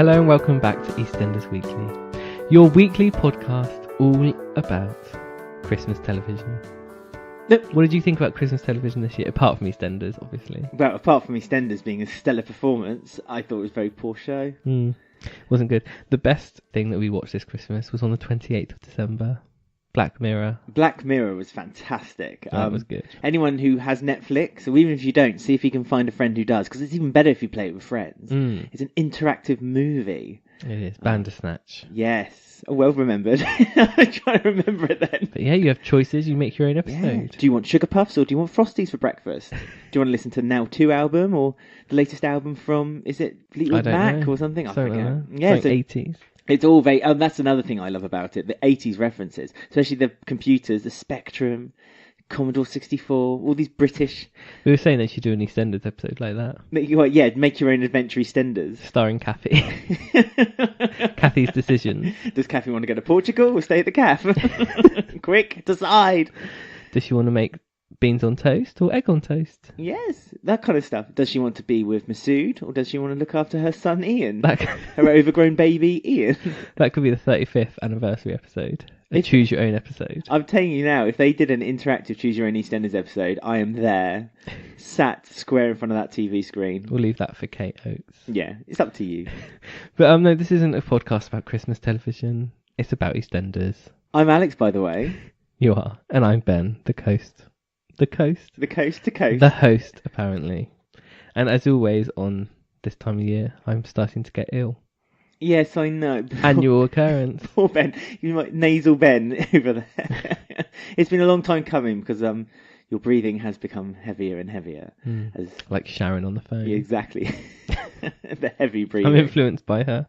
Hello and welcome back to EastEnders Weekly, your weekly podcast all about Christmas television. What did you think about Christmas television this year, apart from EastEnders, obviously? Well, apart from EastEnders being a stellar performance, I thought it was a very poor show. Wasn't good. The best thing that we watched this Christmas was on the 28th of December. Black Mirror. Black Mirror was fantastic. That was good. Anyone who has Netflix, or even if you don't, see if you can find a friend who does, because it's even better if you play it with friends. It's an interactive movie. It is. Bandersnatch. Yes. Oh, well remembered. I'm trying to remember it then. But yeah, you have choices. You make your own episode. Yeah. Do you want Sugar Puffs or do you want Frosties for breakfast? Do you want to listen to Now 2 album or the latest album from, is it Fleetwood Mac or something? I forget. Yeah, it's like 80s. It's all very... that's another thing I love about it. The 80s references. Especially the computers, the Spectrum, Commodore 64, all these British... We were saying they should do an EastEnders episode like that. Make your own adventure EastEnders. Starring Kathy. Kathy's decisions. Does Kathy want to go to Portugal or stay at the cafe? Quick, decide. Does she want to make beans on toast or egg on toast? Yes, that kind of stuff. Does she want to be with Masood or does she want to look after her son Ian? Her overgrown baby Ian? That could be the 35th anniversary episode. A choose your own episode. I'm telling you now, if they did an interactive choose your own EastEnders episode, I am there, sat square in front of that TV screen. We'll leave that for Kate Oates. Yeah, it's up to you. But no, this isn't a podcast about Christmas television. It's about EastEnders. I'm Alex, by the way. You are. And I'm Ben, the coast. The coast? The coast to coast. The host, apparently. And as always, on this time of year, I'm starting to get ill. Yes, I know. Annual occurrence. Poor Ben. You might nasal Ben over there. It's been a long time coming because your breathing has become heavier and heavier. Like Sharon on the phone. Yeah, exactly. The heavy breathing. I'm influenced by her.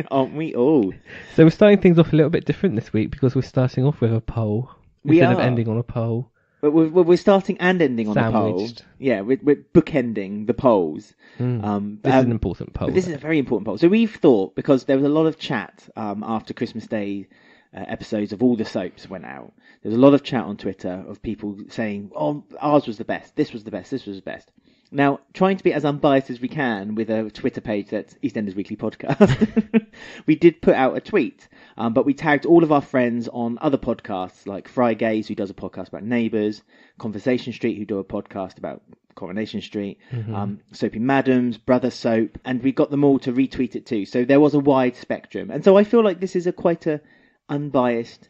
Aren't we all? So we're starting things off a little bit different this week because we're starting off with a poll instead of ending on a poll. But we're starting and ending on Sandwiched. the poll. Yeah, we're bookending the polls. This is an important poll. But this is a very important poll. So we've thought, because there was a lot of chat after Christmas Day episodes of all the soaps went out. There was a lot of chat on Twitter of people saying, oh, ours was the best, this was the best, this was the best. Now, trying to be as unbiased as we can with a Twitter page that's EastEnders Weekly Podcast, we did put out a tweet, but we tagged all of our friends on other podcasts, like Fry Gaze, who does a podcast about Neighbours, Conversation Street, who do a podcast about Coronation Street, Soapy Madams, Brother Soap, and we got them all to retweet it too. So there was a wide spectrum. And so I feel like this is quite a unbiased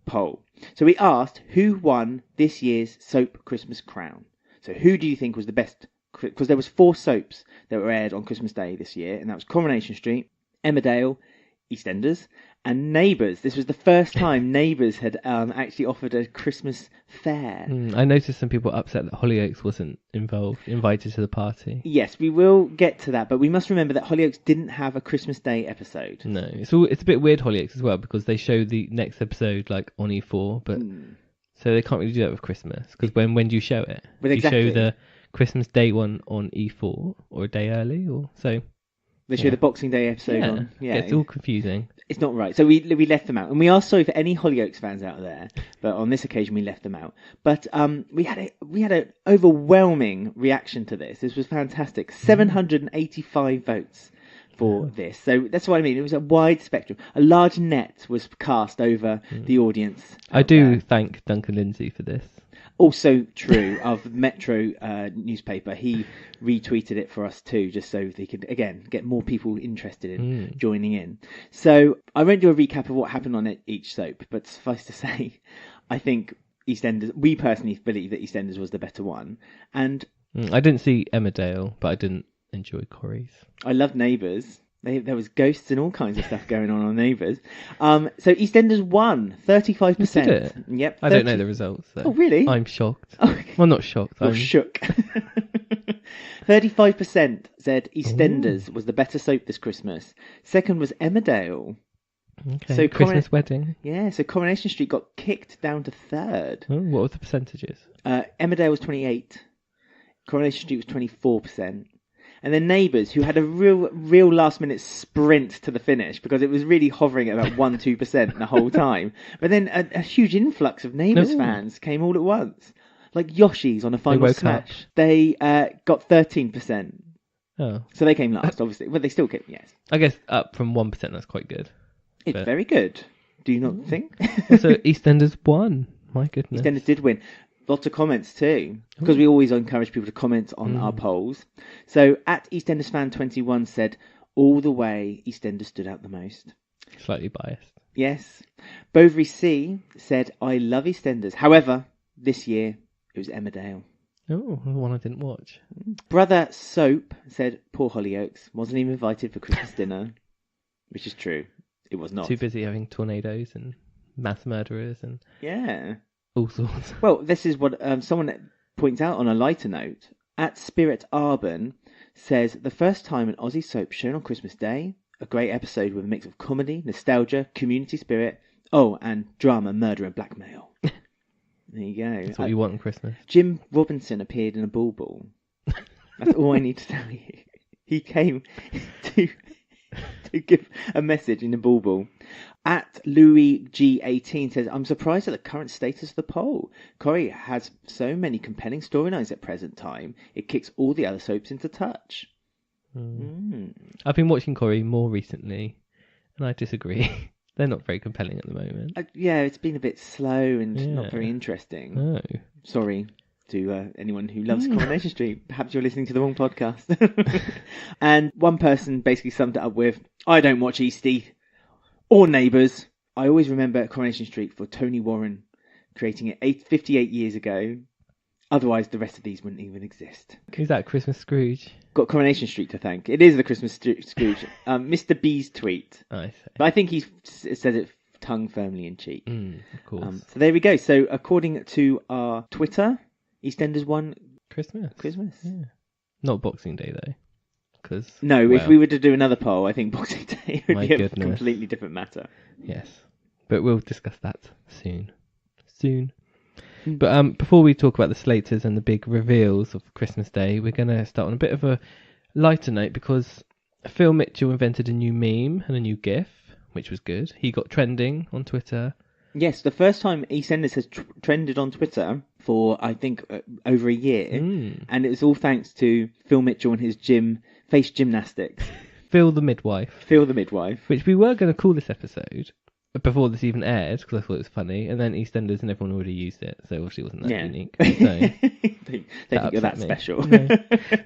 poll. So we asked who won this year's Soap Christmas Crown. So who do you think was the best? Because there was 4 soaps that were aired on Christmas Day this year, and that was Coronation Street, Emmerdale, EastEnders, and Neighbours. This was the first time Neighbours had actually offered a Christmas fair. I noticed some people upset that Hollyoaks wasn't invited to the party. Yes, we will get to that, but we must remember that Hollyoaks didn't have a Christmas Day episode. No, it's a bit weird, Hollyoaks, as well, because they show the next episode like on E4, but... So they can't really do that with Christmas, because when do you show it? Well, do exactly. you show the Christmas Day one on E4 or a day early, or so? They show the Boxing Day episode on. Yeah, it's all confusing. It's not right. So we left them out, and we are sorry for any Hollyoaks fans out there, but on this occasion we left them out. But we had an overwhelming reaction to this. This was fantastic. 785 votes for this. So that's what I mean. It was a wide spectrum. A large net was cast over the audience. I do thank Duncan Lindsay for this. Also true of Metro newspaper. He retweeted it for us too, just so they could, again, get more people interested in joining in. So I won't do a recap of what happened on each soap, but suffice to say, I think EastEnders, we personally believe that EastEnders was the better one. And I didn't see Emmerdale, but I didn't enjoy Corrie's. I love Neighbours. There was ghosts and all kinds of stuff going on Neighbours. So EastEnders won 35%. Did it? Yep. I don't know the results, though. Oh, really? I'm shocked. Oh, okay. Well, not shocked. I'm shook. 35% said EastEnders was the better soap this Christmas. Second was Emmerdale. Okay. So Christmas Wedding. Yeah, so Coronation Street got kicked down to third. Oh, what were the percentages? Emmerdale was 28%. Coronation Street was 24%. And then Neighbours, who had a real last-minute sprint to the finish because it was really hovering at about 1-2% the whole time. But then a huge influx of Neighbours fans came all at once, like Yoshi's on a final smash. They got 13%. Oh, So they came last, obviously. But they still came, yes. I guess up from 1%, that's quite good. It's But- very good. Do you not think? Also, EastEnders won. My goodness. EastEnders did win. Lots of comments too, because we always encourage people to comment on our polls. So at EastEnders fan 21 said, all the way EastEnders stood out the most. Slightly biased. Yes. Bovary C said, I love EastEnders. However, this year it was Emmerdale. Oh, the one I didn't watch. Brother Soap said, poor Hollyoaks wasn't even invited for Christmas dinner, which is true. It was not. Too busy having tornadoes and mass murderers and Yeah. all sorts. Well, this is what someone points out on a lighter note. At Spirit Arban says, the first time an Aussie soap shown on Christmas Day, a great episode with a mix of comedy, nostalgia, community spirit, and drama, murder and blackmail. There you go. That's what you want on Christmas. Jim Robinson appeared in a bauble. That's all I need to tell you. He came to give a message in a bauble. At Louis G18 says, I'm surprised at the current status of the poll. Corrie has so many compelling storylines at present time, it kicks all the other soaps into touch. I've been watching Corrie more recently, and I disagree. They're not very compelling at the moment. Yeah, it's been a bit slow and Yeah. not very interesting. No. Sorry to anyone who loves Coronation Street. Perhaps you're listening to the wrong podcast. And one person basically summed it up with, I don't watch Eastie or Neighbours. I always remember Coronation Street for Tony Warren creating it 58 years ago. Otherwise, the rest of these wouldn't even exist. Who's that, Christmas Scrooge? Got Coronation Street to thank. It is the Christmas Scrooge. Mr. B's tweet. I see. But I think he says it tongue firmly in cheek. Of course. So there we go. So according to our Twitter, EastEnders won Christmas. Yeah. Not Boxing Day, though. Cause, No, well, if we were to do another poll, I think Boxing Day would My be a goodness. completely different matter. Yes. But we'll discuss that soon. But before we talk about the Slaters and the big reveals of Christmas Day, we're going to start on a bit of a lighter note because Phil Mitchell invented a new meme and a new GIF, which was good. He got trending on Twitter. Yes, the first time EastEnders has trended on Twitter for, I think, over a year. And it was all thanks to Phil Mitchell and his face gymnastics. Phil the Midwife. Phil the Midwife. Which we were going to call this episode before this even aired because I thought it was funny. And then EastEnders and everyone already used it. So obviously it wasn't that unique. So they think you're that upset me. special. No.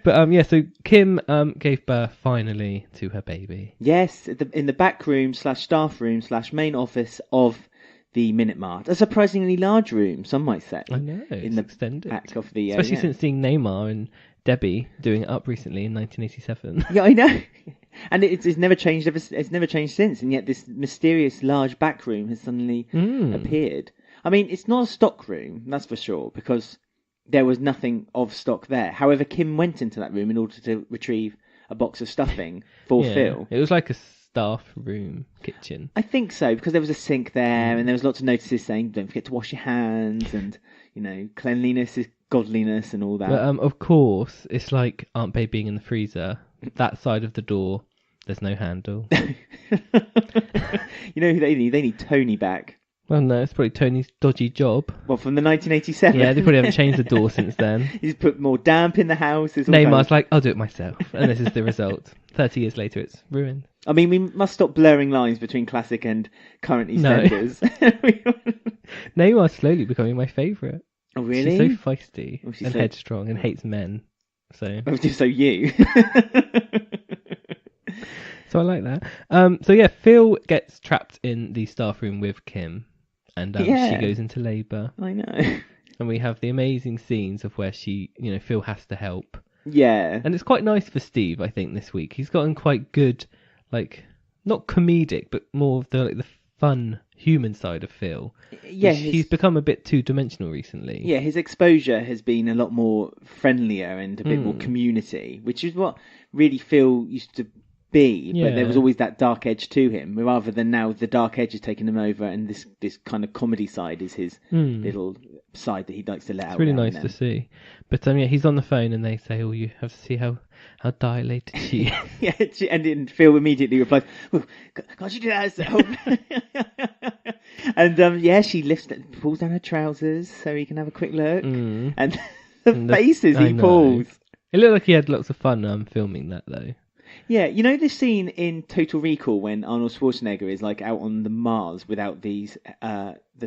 But so Kim gave birth finally to her baby. Yes, in the back room / staff room / main office of the Minute Mart. A surprisingly large room, some might say. I know, in the extended. back of the... Especially since seeing Neymar and Debbie doing it up recently in 1987. Yeah, I know. And it's never changed. It's never changed since. And yet this mysterious large back room has suddenly appeared. I mean, it's not a stock room, that's for sure, because there was nothing of stock there. However, Kim went into that room in order to retrieve a box of stuffing for Phil. It was like a staff room kitchen. I think so, because there was a sink there, and there was lots of notices saying, don't forget to wash your hands, and, cleanliness is godliness and all that. But of course, it's like Aunt Babe being in the freezer. That side of the door, there's no handle. You know who they need? They need Tony back. Well, no, it's probably Tony's dodgy job. Well, from the 1987. Yeah, they probably haven't changed the door since then. He's put more damp in the house. Neymar's like, I'll do it myself. And this is the result. 30 years later, it's ruined. I mean, we must stop blurring lines between classic and current EastEnders. No. Neymar's slowly becoming my favourite. Oh, really? She's so feisty and headstrong and hates men. So you. So I like that. Phil gets trapped in the staff room with Kim, and she goes into labour. I know. And we have the amazing scenes of where Phil has to help. Yeah. And it's quite nice for Steve, I think, this week. He's gotten quite good, not comedic, but more of the fun human side of Phil. Yeah, he's become a bit two-dimensional recently. Yeah, his exposure has been a lot more friendlier and a bit more community, which is what really Phil used to be. But there was always that dark edge to him, rather than now the dark edge has taken him over, and this kind of comedy side is his little side that he likes to let out. It's really nice to see. But he's on the phone and they say, "Oh, you have to see how dilated she is." Yeah, and then Phil immediately replies, "Oh, can't you do that yourself?" And she pulls down her trousers so he can have a quick look, and the faces he pulls. It looked like he had lots of fun filming that though. Yeah, you know the scene in Total Recall when Arnold Schwarzenegger is like out on the Mars without the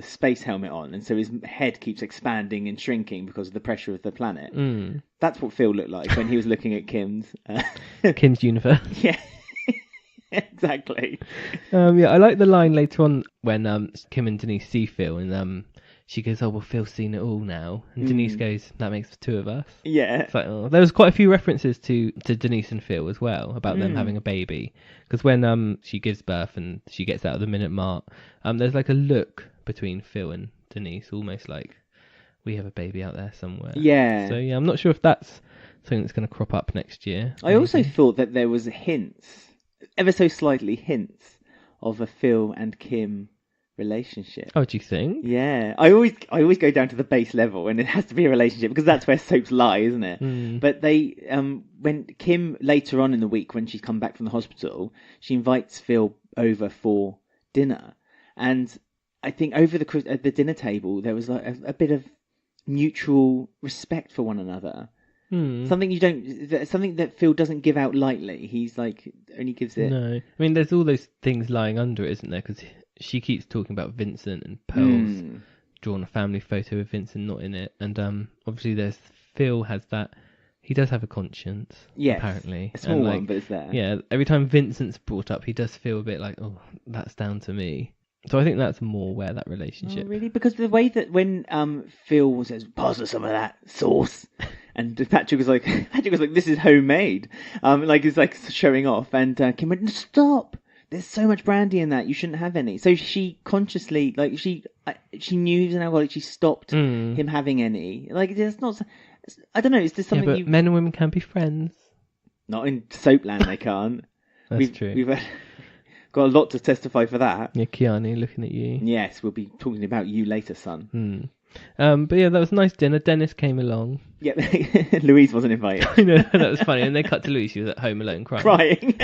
space helmet on, and so his head keeps expanding and shrinking because of the pressure of the planet. That's what Phil looked like when he was looking at Kim's Kim's universe. Yeah. Exactly. I like the line later on when Kim and Denise see Phil, and she goes, "Oh well, Phil's seen it all now," and Denise goes, "That makes two of us." Yeah. It's like, oh, there was quite a few references to Denise and Phil as well about them having a baby, because when she gives birth and she gets out of the minute mark, there's like a look between Phil and Denise, almost like we have a baby out there somewhere. Yeah. So yeah, I'm not sure if that's something that's going to crop up next year. I also thought that there was hints, ever so slightly hints, of a Phil and Kim relationship. Oh, do you think? Yeah, I always go down to the base level, and it has to be a relationship because that's where soaps lie, isn't it? But they, when Kim later on in the week, when she's come back from the hospital, she invites Phil over for dinner, and I think over at the dinner table there was like a bit of mutual respect for one another. Something that Phil doesn't give out lightly. He's like only gives it. No, I mean there's all those things lying under it, isn't there? Because she keeps talking about Vincent, and Pearl's drawn a family photo of Vincent not in it, and obviously there's Phil has that. He does have a conscience, apparently. A small one, but it's there. Yeah, every time Vincent's brought up, he does feel a bit like, oh, that's down to me. So I think that's more where that relationship. Oh, really? Because the way that when Phil says, "Pass us some of that sauce," and Patrick was like, "This is homemade," like it's like showing off, and Kim went, "Stop! There's so much brandy in that. You shouldn't have any." So she consciously, like she knew he was an alcoholic. She stopped him having any. Like it's not. I don't know. Is this something? Yeah, but men and women can be friends. Not in Soapland, they can't. That's true. We've got a lot to testify for that. Yeah, Keanu, looking at you. Yes, we'll be talking about you later, son. But yeah, that was a nice dinner. Dennis came along. Yeah, Louise wasn't invited. I know, that was funny. And they cut to Louise. She was at home alone crying.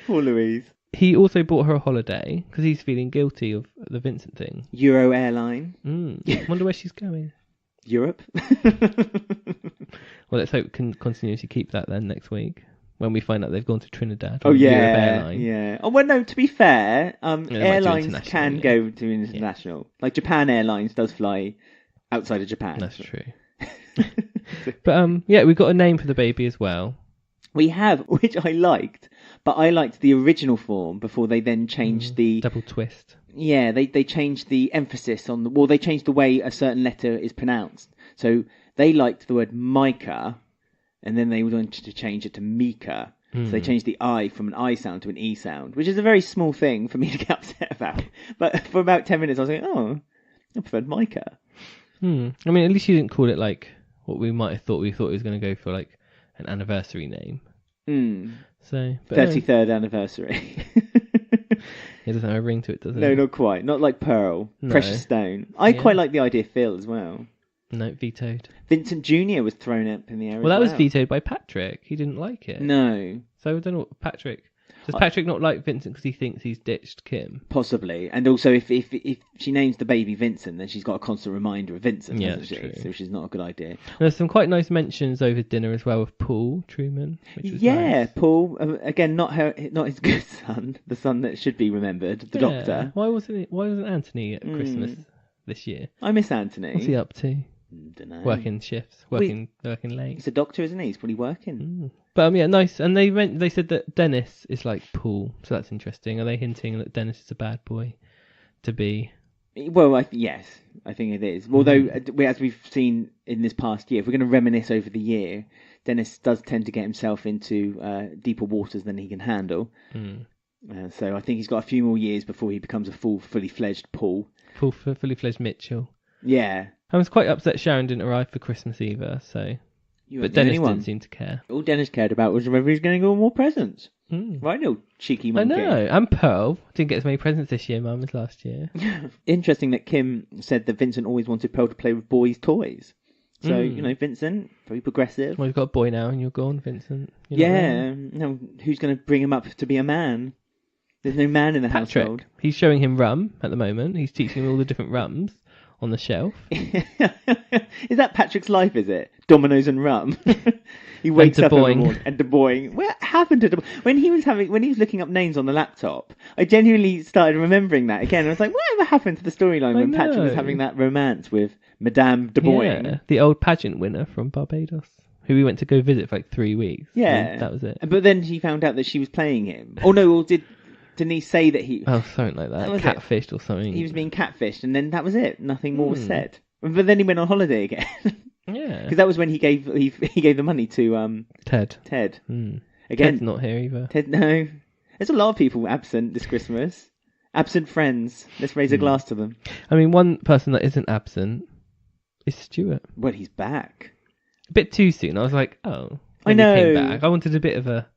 Poor Louise. He also bought her a holiday because he's feeling guilty of the Vincent thing. Euro Airline. Wonder where she's going. Europe. Well, let's hope we can continue to keep that then next week when we find out they've gone to Trinidad. Oh yeah, Europe Airline. yeah. Oh well, no. To be fair, airlines can go to international. Yeah. Like Japan Airlines does fly outside of Japan. That's true. But yeah, we've got a name for the baby as well. We have, which I liked, but I liked the original form before they then changed the double twist. Yeah, they changed the emphasis on the. Well, they changed the way a certain letter is pronounced. So they liked the word Micah, and then they wanted to change it to Mika. So they changed the I from an I sound to an E sound, which is a very small thing for me to get upset about. But for about 10 minutes, I was like, oh, I preferred Micah. I mean, at least you didn't call it like what we might have thought. We thought it was going to go for like an anniversary name. So 33rd anniversary. It doesn't have a ring to it, does it? No, not quite. Not like Pearl. No. Precious Stone. I quite like the idea of Phil as well. No, vetoed. Vincent Jr. was thrown up in the air. Well, that was vetoed by Patrick. He didn't like it. No. So I don't know what Patrick. Does Patrick not like Vincent because he thinks he's ditched Kim? Possibly. And also, if she names the baby Vincent, then she's got a constant reminder of Vincent, hasn't she? True. So which is not a good idea. And there's some quite nice mentions over dinner as well of Paul Truman, which was nice. Paul. Again, not his good son, the son that should be remembered, the doctor. Why wasn't Anthony at Christmas this year? I miss Anthony. What's he up to? Dunno. Working shifts, working late. He's a doctor, isn't he? He's probably working. But yeah, nice. And they said that Dennis is like Paul, so that's interesting. Are they hinting that Dennis is a bad boy to be? Well, yes, I think it is. Although, as we've seen in this past year, if we're going to reminisce over the year, Dennis does tend to get himself into deeper waters than he can handle. So I think he's got a few more years before he becomes a fully fledged Paul. Fully fledged Mitchell. Yeah. I was quite upset Sharon didn't arrive for Christmas either, so... But Dennis didn't seem to care. All Dennis cared about was whether he's going to get more presents. Right, little cheeky monkey. I know. And Pearl didn't get as many presents this year, Mum, as last year. Interesting that Kim said that Vincent always wanted Pearl to play with boys' toys. So, Vincent, very progressive. Well, you've got a boy now and you're gone, Vincent. Now, who's going to bring him up to be a man? There's no man in the household. He's showing him rum at the moment. He's teaching him all the different rums on the shelf. Is that Patrick's life, is it? Dominoes and rum. He wakes up every morning and Du Bois. What happened to Du Bois? When he was looking up names on the laptop, I genuinely started remembering that again. I was like, whatever happened to the storyline when Patrick was having that romance with Madame Du Bois? Yeah, the old pageant winner from Barbados, who we went to go visit for like 3 weeks. Yeah. That was it. But then he found out that she was playing him. Oh no, didn't he say that he... Oh, something like that. Catfished or something. He was being catfished, and then that was it. Nothing more was said. But then he went on holiday again. Yeah. Because that was when he gave the money to Ted. Again, Ted's not here either. Ted, no. There's a lot of people absent this Christmas. Absent friends. Let's raise a glass to them. I mean, one person that isn't absent is Stuart. Well, he's back. A bit too soon. I was like, oh. I know. He came back. I wanted a bit of a,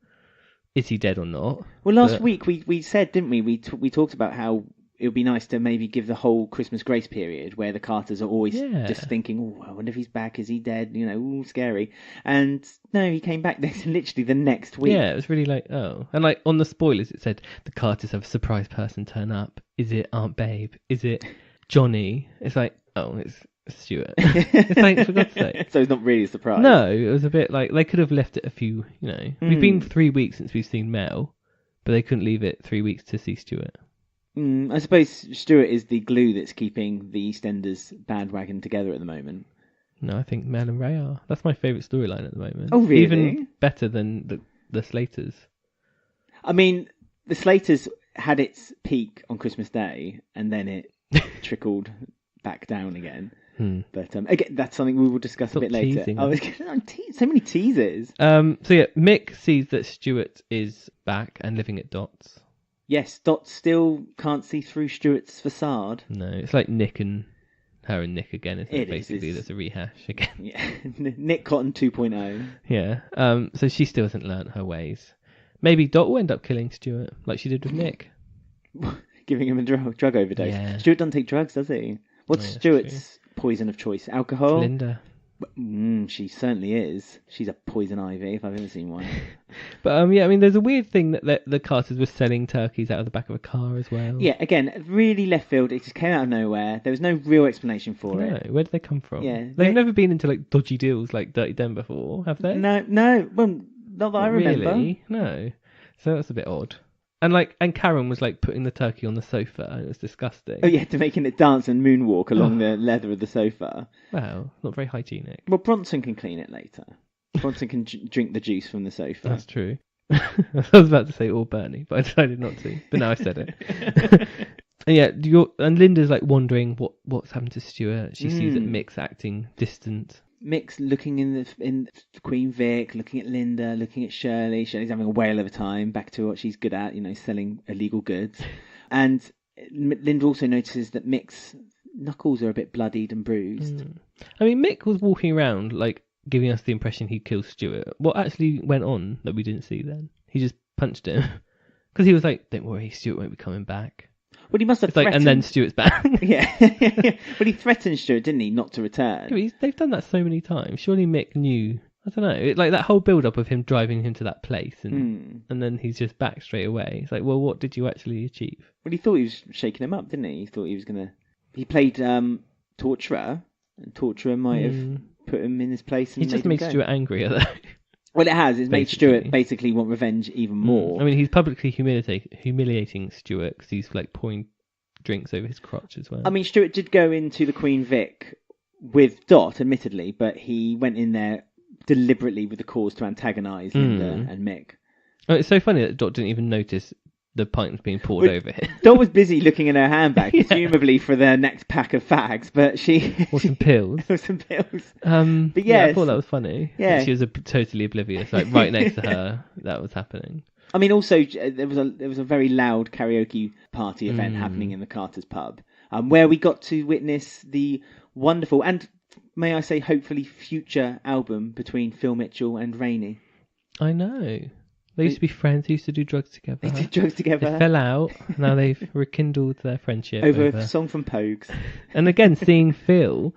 is he dead or not? Well, last week we said, didn't we? We talked about how it would be nice to maybe give the whole Christmas grace period where the Carters are always just thinking, oh, I wonder if he's back. Is he dead? You know, ooh, scary. And no, he came back literally the next week. Yeah, it was really like, oh. And like on the spoilers, it said the Carters have a surprise person turn up. Is it Aunt Babe? Is it Johnny? It's like, oh, it's Stuart. It's like, for God's sake. So it's not really a surprise. No, it was a bit like they could have left it a few, you know. We've been 3 weeks since we've seen Mel, but they couldn't leave it 3 weeks to see Stuart. I suppose Stuart is the glue that's keeping the EastEnders bandwagon together at the moment. No, I think Mel and Ray are. That's my favourite storyline at the moment. Oh, really? Even better than the Slaters. I mean, the Slaters had its peak on Christmas Day, and then it trickled back down again. But again, that's something we will discuss a bit later. So many teasers. So yeah, Mick sees that Stuart is back and living at Dot's. Yes, Dot still can't see through Stuart's facade. No, it's like Nick and Nick again, isn't it? Basically, is. there's a rehash again. Yeah, Nick Cotton 2.0. Yeah. So she still hasn't learnt her ways. Maybe Dot will end up killing Stuart, like she did with Nick. Giving him a drug overdose. Yeah. Stuart doesn't take drugs, does he? What's Stuart's poison of choice? Alcohol? It's Linda. She certainly is. She's a poison ivy if I've ever seen one. But yeah, I mean, there's a weird thing that the Carters were selling turkeys out of the back of a car as well. Yeah, again, really left field. It just came out of nowhere. There was no real explanation for it. Where did they come from? Yeah, they've never been into like dodgy deals like Dirty Den before, have they? No. Well, not that I remember. Really? No. So that's a bit odd. And Karen was like putting the turkey on the sofa, and it was disgusting. Oh yeah, to making it dance and moonwalk along the leather of the sofa. Wow, not very hygienic. Well, Bronson can clean it later. Bronson can drink the juice from the sofa. That's true. I was about to say or Bernie, but I decided not to. But now I said it. And yeah, and Linda's like wondering what's happened to Stuart. She sees that Mick's acting distant. Mick's looking in the Queen Vic, looking at Linda, looking at Shirley. Shirley's having a whale of a time, back to what she's good at, selling illegal goods. And Linda also notices that Mick's knuckles are a bit bloodied and bruised. I mean, Mick was walking around, like, giving us the impression he'd killed Stuart. What actually went on that we didn't see then? He just punched him. Because he was like, don't worry, Stuart won't be coming back. Well, he must have threatened... and then Stuart's back. Yeah. But he threatened Stuart, didn't he, not to return? Yeah, they've done that so many times. Surely Mick knew... I don't know. Like that whole build-up of him driving him to that place and then he's just back straight away. It's like, well, what did you actually achieve? Well, he thought he was shaking him up, didn't he? He thought he was going to... He played Torturer, and Torturer might have put him in his place. And he just made Stuart angrier, though. Well, it has. It's made Stuart basically want revenge even more. I mean, he's publicly humiliating Stuart because he's like pouring drinks over his crotch as well. I mean, Stuart did go into the Queen Vic with Dot, admittedly, but he went in there deliberately with the cause to antagonise Linda and Mick. Oh, it's so funny that Dot didn't even notice the pint being poured over him. Dot was busy looking in her handbag, presumably for their next pack of fags, but or some pills. Or some pills. But yeah, I thought that was funny. Yeah, she was totally oblivious. Like right next to her, that was happening. I mean, also there was a very loud karaoke party event happening in the Carters pub, where we got to witness the wonderful and, may I say, hopefully future album between Phil Mitchell and Rainey. I know. They used to be friends. They used to do drugs together. They did drugs together. They fell out. Now they've rekindled their friendship over a song from Pogues. And again, seeing Phil,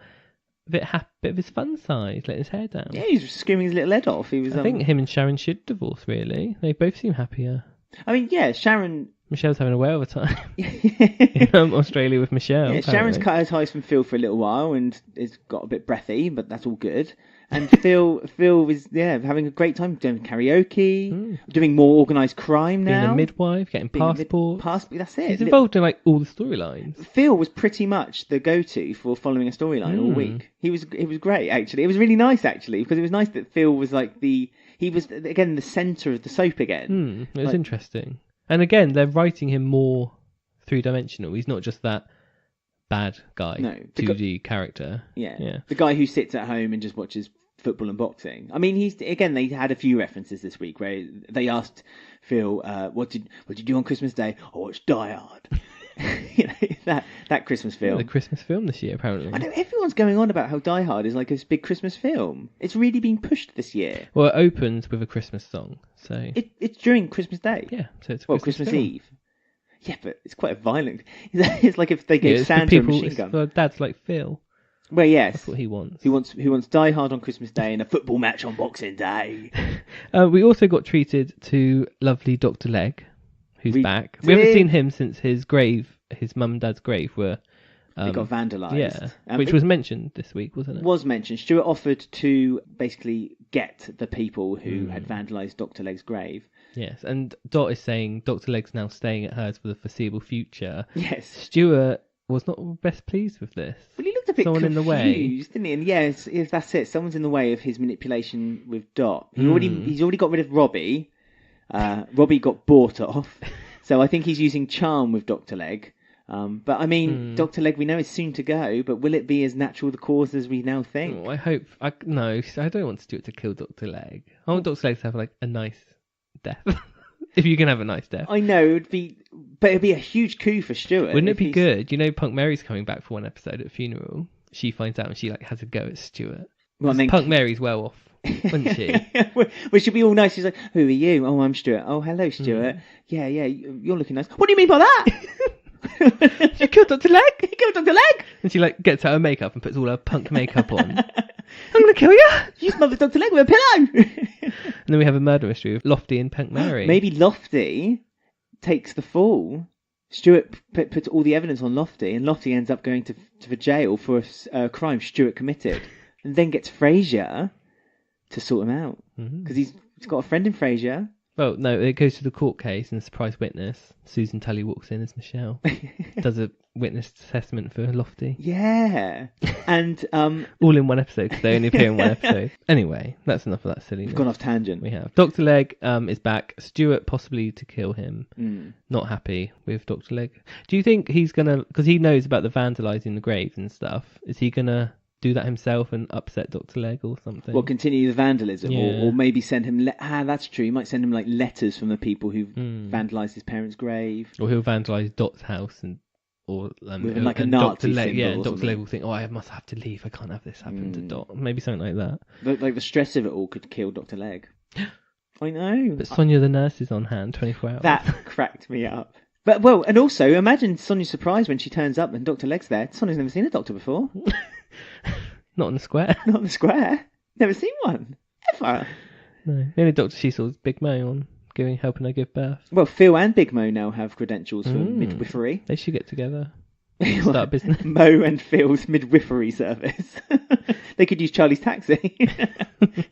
a bit of his fun side, letting his hair down. Yeah, he was screaming his little head off. He was. I think him and Sharon should divorce. Really, they both seem happier. I mean, yeah, Sharon Michelle's having a whale of a time in Australia with Michelle. Yeah, Sharon's cut her ties from Phil for a little while and has got a bit breathy, but that's all good. And Phil is having a great time doing karaoke, doing more organised crime now. Being a midwife, getting passports. That's it. He's involved in like all the storylines. Phil was pretty much the go-to for following a storyline all week. It was great, actually. It was really nice, actually, because it was nice that Phil was like he was again the centre of the soap again. It was interesting. And again, they're writing him more three-dimensional. He's not just that bad guy, 2D character. Yeah. The guy who sits at home and just watches football and boxing. I mean, they had a few references this week where they asked Phil, what did you do on Christmas Day? I watched Die Hard. that Christmas film. The Christmas film this year, apparently. I know everyone's going on about how Die Hard is like this big Christmas film. It's really been pushed this year. Well, it opens with a Christmas song, so it's during Christmas Day. Yeah, so it's Christmas Eve. Yeah, but it's quite violent. It's like if they gave Santa a machine gun. Well, Dad's like Phil. Well, yes, that's what he wants. He wants Die Hard on Christmas Day and a football match on Boxing Day. We also got treated to lovely Dr. Leg, who's back. We haven't seen him since his mum and dad's grave were... it got vandalised. Yeah, which was mentioned this week, wasn't it? Was mentioned. Stuart offered to basically get the people who had vandalised Dr. Leg's grave. Yes, and Dot is saying Dr. Leg's now staying at hers for the foreseeable future. Yes. Stuart was not best pleased with this. Well, he looked a bit confused, in the way, didn't he? And yes, that's it. Someone's in the way of his manipulation with Dot. He's already got rid of Robbie. Robbie got bought off, so I think he's using charm with Dr. Leg. But I mean, Dr. Leg, we know is soon to go, but will it be as natural the cause as we now think? Oh, I hope. No, I don't want Stuart to kill Dr. Leg. I want Dr. Leg to have like a nice death. If you can have a nice death. I know, it'd be a huge coup for Stuart. Wouldn't it be good? You know, Punk Mary's coming back for one episode at funeral. She finds out and she like has a go at Stuart. Well, then Punk Mary's well off, wouldn't she? Well, she'll be all nice. She's like, "Who are you? Oh, I'm Stuart. Oh, hello, Stuart. Yeah, you're looking nice. What do you mean by that? You killed Dr. Leg? You killed Dr. Leg? And she like gets out her makeup and puts all her punk makeup on. I'm going to kill you! You smothered Dr. Leg with a pillow! And then we have a murder mystery with Lofty and Punk Mary. Maybe Lofty takes the fall. Stuart puts all the evidence on Lofty, and Lofty ends up going to the jail for a crime Stuart committed, and then gets Frasier to sort him out. Because he's got a friend in Frasier. Well, no, it goes to the court case and the surprise witness, Susan Tully, walks in as Michelle. Does a witness assessment for Lofty. Yeah. And all in one episode, because they only appear in one episode. Anyway, that's enough of that silliness. We've gone off tangent. We have. Dr. Leg is back. Stuart possibly to kill him. Not happy with Dr. Leg. Do you think he's going to, because he knows about the vandalising the graves and stuff, is he going to do that himself and upset Dr. Leg or something? Well, continue the vandalism, or maybe send him... that's true. He might send him like letters from the people who vandalised his parents' grave. Or he'll vandalise Dot's house with like a Nazi symbol. Yeah, and Dr. Leg will think, I must have to leave. I can't have this happen to Dot. Maybe something like that. But like the stress of it all could kill Dr. Leg. I know. But Sonia the nurse is on hand 24 hours. That cracked me up. But well, and also imagine Sonia's surprise when she turns up and Dr. Leg's there. Sonia's never seen a doctor before. Not on the square. Not on the square. Never seen one. Ever. No. The only doctor she saw was Big Mo on helping her give birth. Well, Phil and Big Mo now have credentials for midwifery. They should get together. Start a business. Mo and Phil's midwifery service. They could use Charlie's taxi.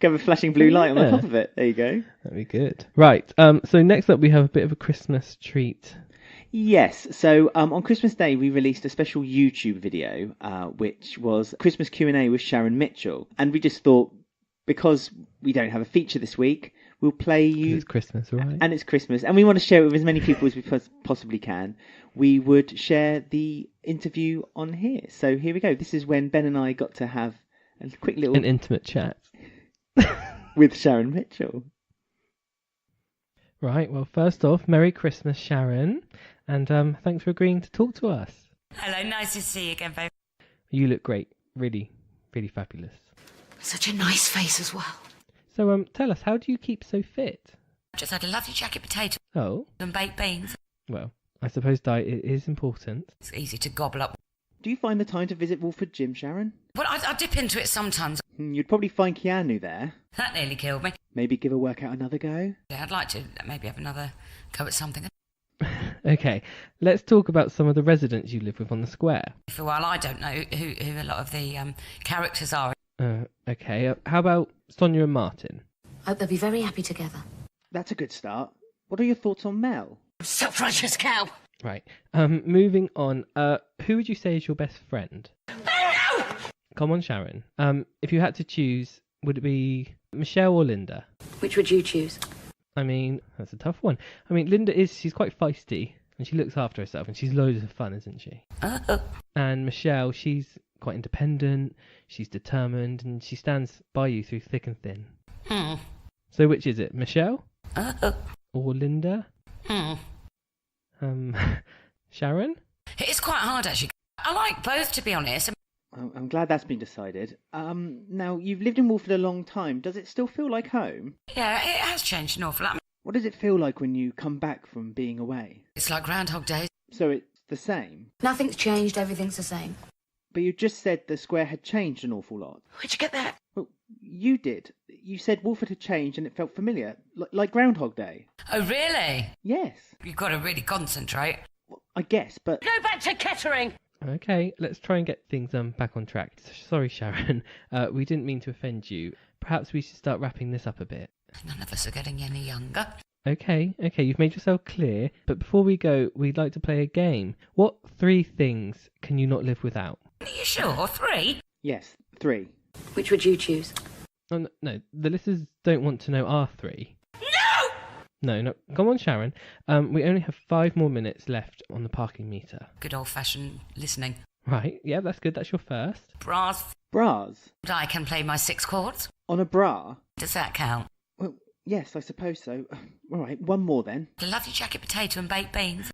Have a flashing blue light on the top of it. There you go. That'd be good. Right. So next up we have a bit of a Christmas treat. Yes, so on Christmas Day we released a special YouTube video, which was Christmas Q&A with Sharon Mitchell. And we just thought, because we don't have a feature this week, we'll play you... It's Christmas, right? And it's Christmas, and we want to share it with as many people as we possibly can. We would share the interview on here. So here we go. This is when Ben and I got to have a quick little... An intimate chat. with Sharon Mitchell. Right, well, first off, Merry Christmas, Sharon. And thanks for agreeing to talk to us. Hello, nice to see you again, babe. You look great. Really, really fabulous. Such a nice face as well. So tell us, how do you keep so fit? Just had a lovely jacket potato. Oh. And baked beans. Well, I suppose diet is important. It's easy to gobble up. Do you find the time to visit Walford Gym, Sharon? Well, I dip into it sometimes. You'd probably find Keanu there. That nearly killed me. Maybe give a workout another go? Yeah, I'd like to maybe have another go at something. Okay, let's talk about some of the residents you live with on the square. For a while, I don't know who a lot of the characters are. Okay, how about Sonia and Martin? Hope they'll be very happy together. That's a good start. What are your thoughts on Mel? Self-righteous cow. Right, moving on. Who would you say is your best friend? Come on, Sharon. If you had to choose, would it be Michelle or Linda? Which would you choose? I mean, that's a tough one. I mean, she's quite feisty, and she looks after herself, and she's loads of fun, isn't she? And Michelle, she's quite independent, she's determined, and she stands by you through thick and thin. So which is it, Michelle? Or Linda? Sharon? It's quite hard, actually. I like both, to be honest. I'm glad that's been decided. Now, you've lived in Walford a long time. Does it still feel like home? Yeah, it has changed an awful lot. What does it feel like when you come back from being away? It's like Groundhog Day. So it's the same? Nothing's changed, everything's the same. But you just said the square had changed an awful lot. Where'd you get that? Well, you did. You said Walford had changed and it felt familiar. Like Groundhog Day. Oh, really? Yes. You've got to really concentrate. Well, I guess, but... Go back to Kettering! Okay, let's try and get things back on track. Sorry, Sharon. We didn't mean to offend you. Perhaps we should start wrapping this up a bit. None of us are getting any younger. Okay, you've made yourself clear. But before we go, we'd like to play a game. What 3 things can you not live without? Are you sure? 3? Yes, 3. Which would you choose? Oh, no, the listeners don't want to know our 3. No, come on, Sharon. We only have 5 more minutes left on the parking meter. Good old-fashioned listening. Right, yeah, that's good. That's your first. Bras. Bras? I can play my 6 chords. On a bra? Does that count? Well, yes, I suppose so. All right, one more then. I love your jacket potato and baked beans.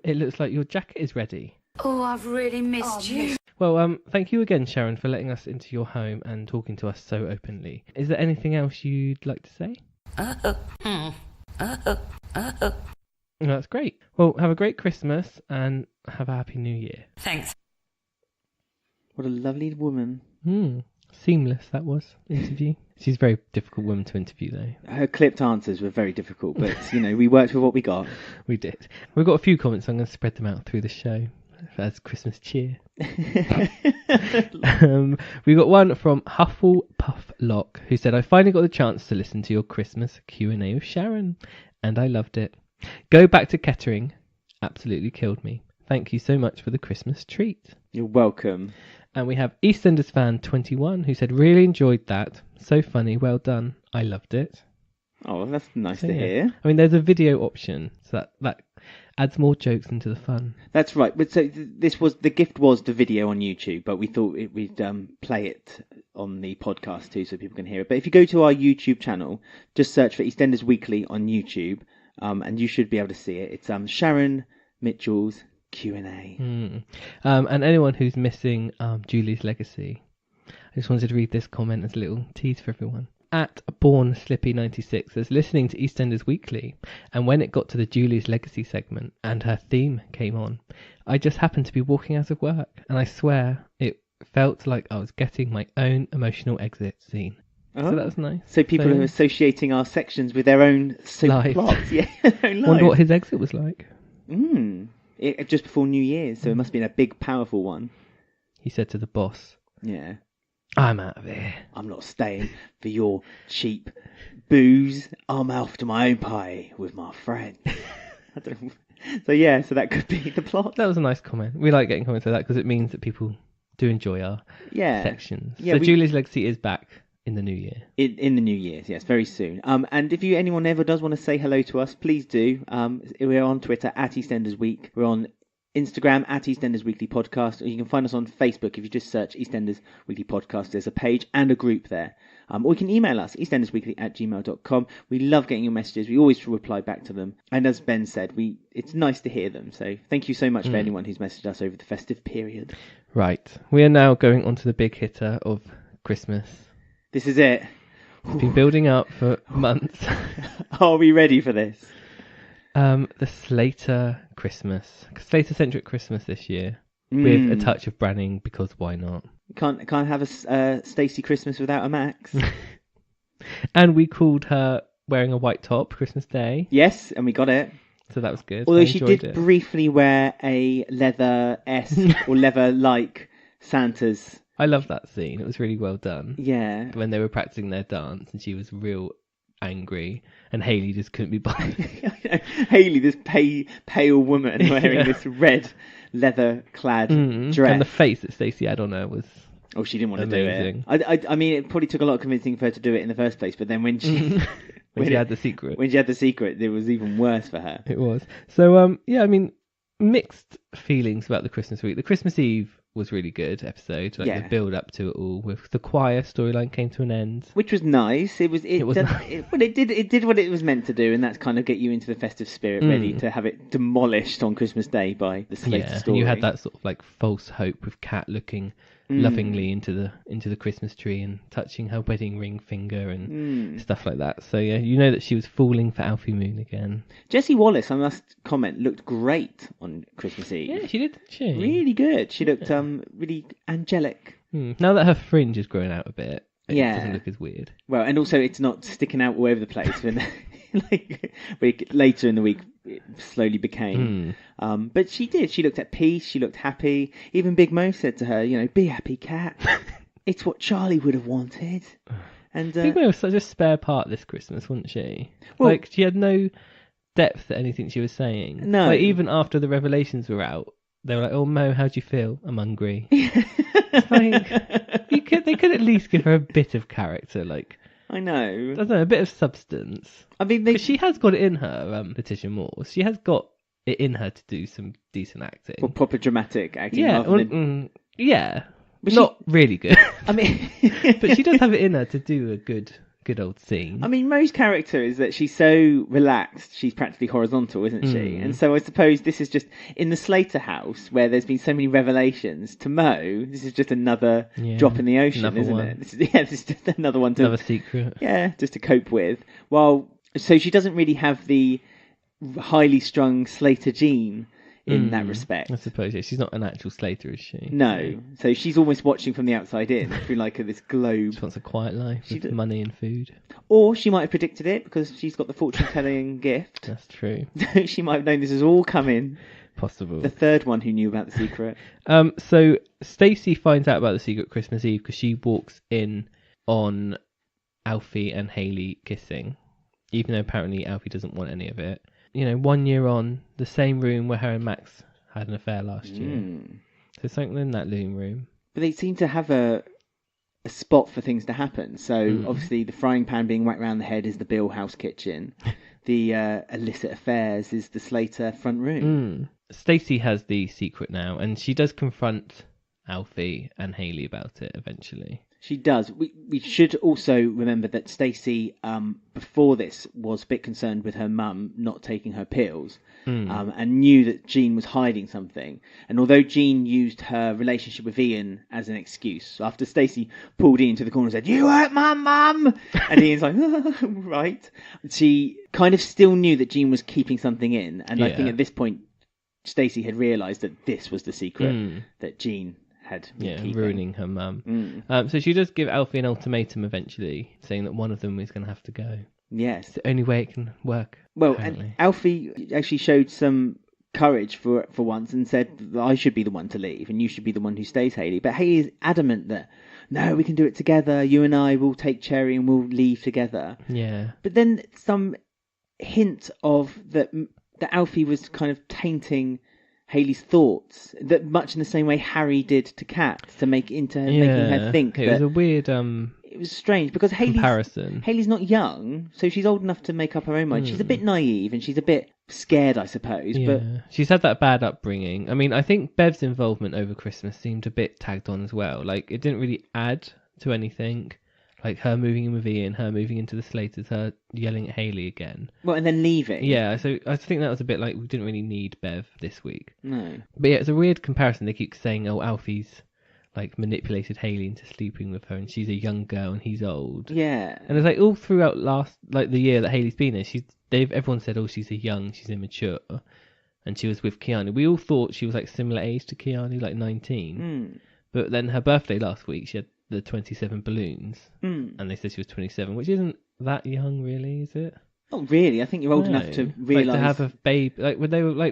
It looks like your jacket is ready. Oh, I've really missed you. Well, thank you again, Sharon, for letting us into your home and talking to us so openly. Is there anything else you'd like to say? That's great. Well, have a great Christmas and have a happy New Year. Thanks. What a lovely woman. Seamless that was, interview. She's a very difficult woman to interview, though. Her clipped answers were very difficult, but, we worked with what we got. We did. We've got a few comments, so I'm going to spread them out through the show as Christmas cheer. We got one from Hufflepufflock, who said, I finally got the chance to listen to your Christmas Q&A with Sharon, and I loved it. Go back to Kettering. Absolutely killed me. Thank you so much for the Christmas treat. You're welcome. And we have EastEnders fan 21, who said, really enjoyed that. So funny. Well done. I loved it. Oh, that's nice to hear. I mean, there's a video option, so that adds more jokes into the fun. That's right. But so the gift was the video on YouTube, but we thought we'd play it on the podcast too, so people can hear it. But if you go to our YouTube channel, just search for EastEnders Weekly on YouTube, and you should be able to see it. It's Sharon Mitchell's Q&A. And anyone who's missing Julie's legacy, I just wanted to read this comment as a little tease for everyone. At BornSlippy96 says, listening to EastEnders Weekly, and when it got to the Julie's Legacy segment and her theme came on, I just happened to be walking out of work, and I swear it felt like I was getting my own emotional exit scene. Oh. So that's nice. So people are associating our sections with their own plots. Yeah, their own lives. Wonder what his exit was like. Just before New Year's, so it must have been a big, powerful one. He said to the boss, yeah, I'm out of here. I'm not staying for your cheap booze. I'm off to my own pie with my friend. So that could be the plot. That was a nice comment. We like getting comments like that because it means that people do enjoy our sections. Yeah, so Julie's Legacy is back in the new year. In the new year, yes, very soon. And if anyone ever does want to say hello to us, please do. We're on Twitter at EastEnders Week. We're on Instagram at EastEnders Weekly Podcast, or you can find us on Facebook if you just search EastEnders Weekly Podcast. There's a page and a group there. Or you can email us, eastendersweekly@gmail.com. We love getting your messages. We always reply back to them. And as Ben said, it's nice to hear them. So thank you so much for anyone who's messaged us over the festive period. Right. We are now going on to the big hitter of Christmas. This is it. It's been building up for months. Are we ready for this? The Slater Christmas. Slater-centric Christmas this year. With a touch of Branning, because why not? Can't have a Stacey Christmas without a Max. And we called her wearing a white top Christmas Day. Yes, and we got it. So that was good. Although I she enjoyed did it. briefly wear a leather-esque or leather-like Santa's. I love that scene. It was really well done. Yeah. When they were practicing their dance and she was real angry and Hayley just couldn't be bothered. Hayley, this pale woman wearing Yeah. this red leather-clad dress. And the face that Stacey had on her was... Oh, she didn't want amazing. to do it. I mean, it probably took a lot of convincing for her to do it in the first place, but then when she... when she had the secret. When she had the secret, it was even worse for her. It was. So, yeah, I mean, mixed feelings about the Christmas week. The Christmas Eve was really good episode. Like, the build up to it all with the choir storyline came to an end. Which was nice. It was nice. It did what it was meant to do, and that's kind of get you into the festive spirit, ready to have it demolished on Christmas Day by the Slater story. And you had that sort of like false hope with Kat looking lovingly into the Christmas tree and touching her wedding ring finger and stuff like that. So yeah, you know that she was falling for Alfie Moon again. Jessie Wallace, I must comment, looked great on Christmas Eve. Yeah, she did, didn't she? Really good. She looked really angelic. Now that her fringe is growing out a bit, it Yeah. doesn't look as weird. Well, and also it's not sticking out all over the place. When later in the week, it slowly became. But she did. She looked at peace. She looked happy. Even Big Mo said to her, "Be happy, Kat. It's what Charlie would have wanted." And Big Mo was such a spare part this Christmas, wasn't she? Well- Like she had no depth to anything she was saying. No. Like, even after the revelations were out, they were like, "Oh Mo, how do you feel? I'm hungry." It's like, they could at least give her a bit of character, like I I know. don't know, a bit of substance. I mean, 'Cause she has got it in her, Letitia Moore. She has got it in her to do some decent acting. for proper dramatic acting. Yeah, rather well, than- yeah, But not really good. I mean, But she does have it in her to do a good old scene. I mean, Mo's character is that she's so relaxed, she's practically horizontal, isn't she? And so I suppose this is just, in the Slater house, where there's been so many revelations, to Mo, this is just another drop in the ocean, another isn't one. it? This is just another one to... Another secret. Yeah, just to cope with. So she doesn't really have the highly strung Slater gene in that respect. I suppose, yeah. She's not an actual Slater, is she? No. So she's almost watching from the outside in, through like this globe. She wants a quiet life with money and food. Or she might have predicted it because she's got the fortune-telling gift. That's true. She might have known this was all coming. Possible. The third one who knew about the secret. So Stacey finds out about the secret Christmas Eve because she walks in on Alfie and Hayley kissing, even though apparently Alfie doesn't want any of it. 1 year on, the same room where her and Max had an affair last year. So something in that living room. But they seem to have a spot for things to happen. So obviously the frying pan being whacked round the head is the Bill house kitchen. The illicit affairs is the Slater front room. Stacey has the secret now, and she does confront Alfie and Hayley about it eventually. She does. We should also remember that Stacey, before this, was a bit concerned with her mum not taking her pills, and knew that Jean was hiding something. And although Jean used her relationship with Ian as an excuse, after Stacey pulled Ian to the corner and said, "You hurt my mum," and Ian's like, right, she kind of still knew that Jean was keeping something in. And I think at this point, Stacey had realised that this was the secret that Jean had been keeping. Ruining her mum. So she does give Alfie an ultimatum eventually, saying that one of them is going to have to go. Yes. It's the only way it can work. Well, apparently. and Alfie actually showed some courage for once and said, "I should be the one to leave and you should be the one who stays, Hayley." But Hayley is adamant that, "No, we can do it together. You and I will take Cherry and we'll leave together." Yeah. But then some hint of that Alfie was kind of tainting Hayley's thoughts, that much in the same way Harry did to Kat, to making her think it that was a weird it was strange because comparison. Haley's not young, so she's old enough to make up her own mind. She's a bit naive and she's a bit scared, I suppose. Yeah. But she's had that bad upbringing. I mean, I think Bev's involvement over Christmas seemed a bit tagged on as well. Like, it didn't really add to anything. Like her moving in with Ian, her moving into the Slaters, her yelling at Hayley again. Well, and then leaving. Yeah, so I think that was a bit like we didn't really need Bev this week. No. But yeah, it's a weird comparison. They keep saying, "Oh, Alfie's like manipulated Hayley into sleeping with her, and she's a young girl and he's old." Yeah. And it's like all throughout the year that Hayley's been there, everyone said, "Oh, she's she's immature," and she was with Keanu. We all thought she was like similar age to Keanu, like 19. But then her birthday last week, she had the 27 balloons, and they said she was 27, which isn't that young, really, is it? Not really. I think you're old No. enough to Like realise. to have a baby, like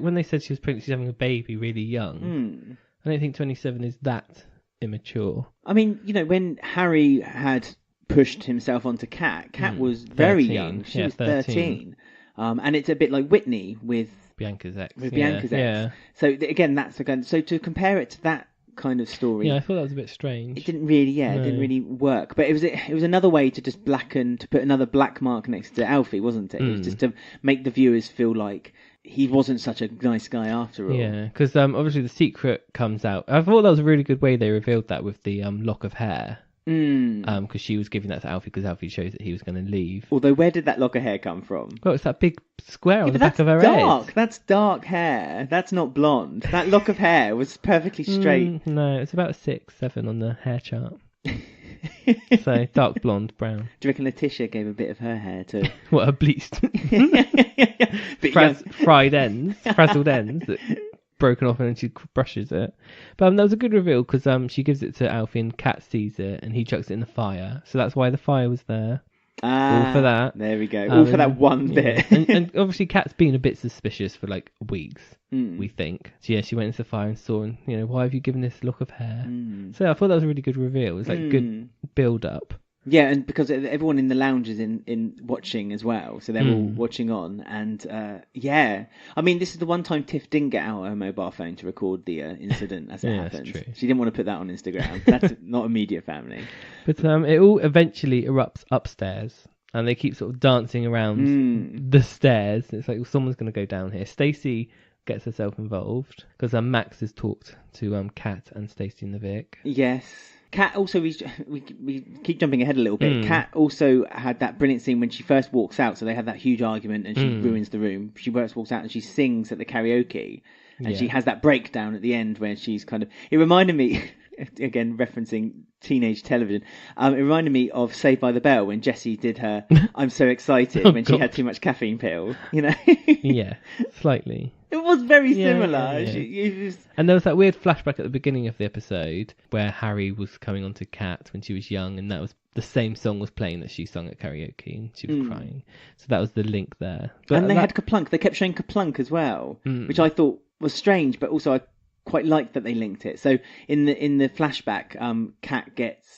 when they said she was pregnant, she's having a baby really young. Hmm. I don't think 27 is that immature. I mean, when Harry had pushed himself onto Kat was very 13. young. She Yeah, was 13. 13. And it's a bit like Whitney with Bianca's ex. Bianca's ex. Yeah. So again, so to compare it to that kind of story, Yeah, I thought that was a bit strange. it didn't really work. But it was another way to just to put another black mark next to Alfie, wasn't it? It was just to make the viewers feel like he wasn't such a nice guy after all. Yeah, because obviously the secret comes out. I thought that was a really good way they revealed that with the lock of hair. Because she was giving that to Alfie because Alfie shows that he was going to leave. Although, where did that lock of hair come from? Well, it's that big square on the but back of her dark. head. That's dark hair. That's not blonde. That lock of hair was perfectly straight. No, it's about 6, 7 on the hair chart. So dark blonde, brown. Do you reckon Letitia gave a bit of her hair to What, a bleached, But fried ends, frazzled ends that broken off and then she brushes it. But that was a good reveal because she gives it to Alfie and Kat sees it and he chucks it in the fire. So that's why the fire was there. All for that. There we go. All for that one bit. and obviously Kat's been a bit suspicious for like weeks, we think. So yeah, she went into the fire and saw, and why have you given this lock of hair? So I thought that was a really good reveal. It was like good build up. Yeah, and because everyone in the lounge is in watching as well, so they're all watching on, and yeah, I mean, this is the one time Tiff didn't get out her mobile phone to record the incident as it happened. That's true. She didn't want to put that on Instagram. That's not a media family. But it all eventually erupts upstairs, and they keep sort of dancing around the stairs. It's like, well, someone's going to go down here. Stacey gets herself involved because Max has talked to Kat and Stacey in the Vic. Yes. Kat also, we keep jumping ahead a little bit. Kat also had that brilliant scene when she first walks out. So they have that huge argument and she ruins the room. She first walks out and she sings at the karaoke. And she has that breakdown at the end where she's kind of... It reminded me, again, referencing teenage television, it reminded me of Saved by the Bell when Jessie did her I'm so excited when she had too much caffeine pill, Yeah, slightly. It was very similar. Yeah. And there was that weird flashback at the beginning of the episode where Harry was coming on to Kat when she was young, and that was the same song was playing that she sung at karaoke, and she was crying. So that was the link there. But and they had Kaplunk. They kept showing Kaplunk as well, which I thought was strange, but also I quite liked that they linked it. So in the flashback,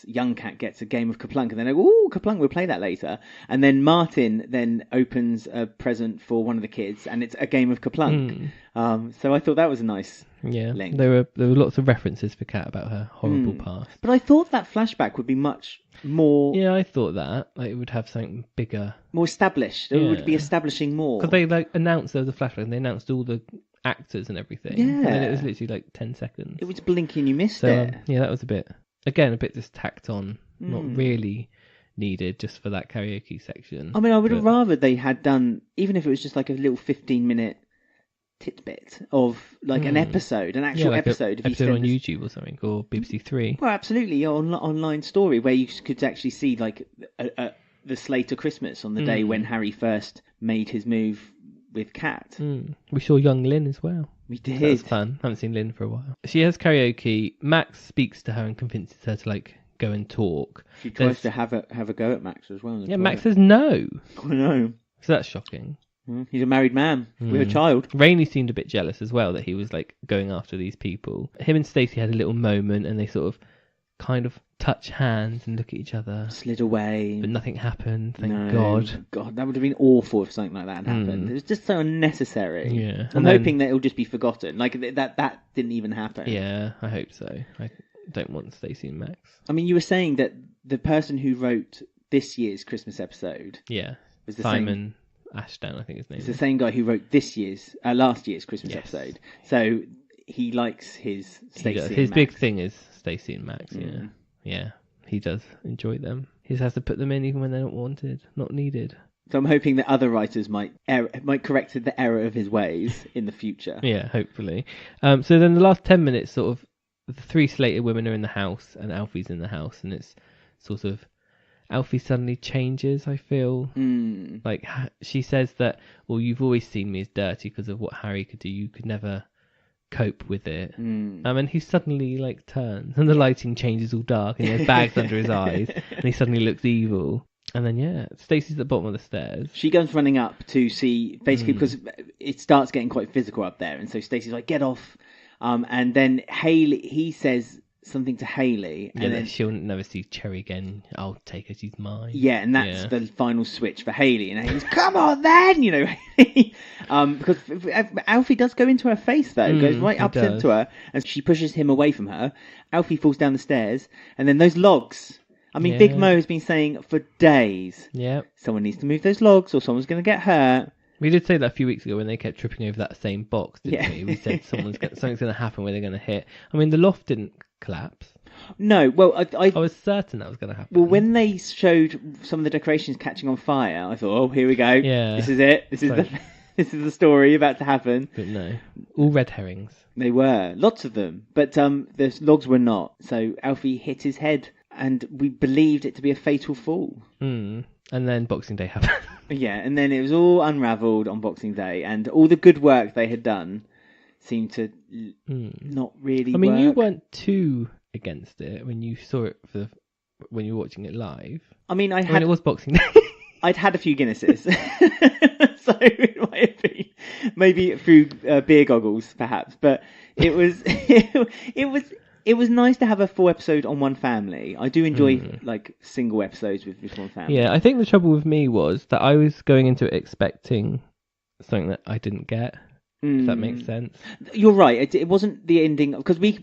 young Kat gets a game of Kaplunk, and then they go, "Ooh, Kaplunk, we'll play that later." And then Martin then opens a present for one of the kids, and it's a game of Kaplunk. So I thought that was a nice link. There were lots of references for Kat about her horrible past. But I thought that flashback would be much more... Yeah, I thought that. Like, it would have something bigger. More established. It would be establishing more. Because they announced there was a flashback, and they announced all the actors and everything. Yeah. And then it was literally like 10 seconds. It was blinking, you missed so, it. Yeah, that was a bit just tacked on. Not really needed just for that karaoke section. I mean, I would have rather they had done, even if it was just like a little 15-minute tidbit of like an episode, an actual episode of episode on EastEnders. YouTube or something, or BBC Three. Well, absolutely, online story where you could actually see like the Slater Christmas on the day when Harry first made his move with Kat. We saw young Lynn as well. We did. That was fun. Haven't seen Lynn for a while. She has karaoke. Max speaks to her and convinces her to like go and talk. She tries to have a go at Max as well. Yeah, Max says no. I know. So that's shocking. He's a married man with a child. Rainey seemed a bit jealous as well that he was like going after these people. Him and Stacey had a little moment and they sort of kind of touch hands and look at each other. Slid away. But nothing happened, thank God. God, that would have been awful if something like that had happened. It was just so unnecessary. Yeah. I'm hoping that it'll just be forgotten. Like that didn't even happen. Yeah, I hope so. I don't want Stacey and Max. I mean, you were saying that the person who wrote this year's Christmas episode was the Simon Ashdown, I think his name is. The same guy who wrote last year's Christmas episode. So he likes his Stacey and his Max. big thing is Stacey and Max, Yeah, he does enjoy them. He just has to put them in even when they're not wanted, not needed. So I'm hoping that other writers might correct the error of his ways in the future. Yeah, hopefully. So then the last 10 minutes, sort of, the 3 Slater women are in the house and Alfie's in the house, and it's sort of Alfie suddenly changes, I feel. Like, she says that, well, you've always seen me as dirty because of what Harry could do. You could never cope with it. And he suddenly, like, turns, and the lighting changes all dark, and he has bags under his eyes, and he suddenly looks evil. And then, Stacey's at the bottom of the stairs. She goes running up to see, basically, because it starts getting quite physical up there. And so Stacey's like, get off. And then he says something to Hayley. And then she'll never see Cherry again. I'll take her, she's mine. Yeah, and that's the final switch for Hayley. And Hayley's, come on then, because Alfie does go into her face, though. Goes right up into her. And she pushes him away from her. Alfie falls down the stairs. And then those logs. I mean, Big Mo has been saying for days, someone needs to move those logs or someone's going to get hurt. We did say that a few weeks ago when they kept tripping over that same box, didn't we? We said something's going to happen where they're going to hit. I mean, the loft didn't collapse. No, well, I was certain that was going to happen. Well, when they showed some of the decorations catching on fire, I thought, oh, here we go. Yeah. This is it. This is the story about to happen. But no, all red herrings. They were. Lots of them. But the logs were not. So Alfie hit his head, and we believed it to be a fatal fall. And then Boxing Day happened. Yeah, and then it was all unravelled on Boxing Day, and all the good work they had done seemed to not really work. I mean, you weren't too against it when you saw it when you were watching it live. I mean, it was Boxing Day. I'd had a few Guinnesses, so it might have been maybe through beer goggles, perhaps. But it was it was nice to have a full episode on one family. I do enjoy like single episodes with just one family. Yeah, I think the trouble with me was that I was going into it expecting something that I didn't get. If that makes sense. You're right. It wasn't the ending, because we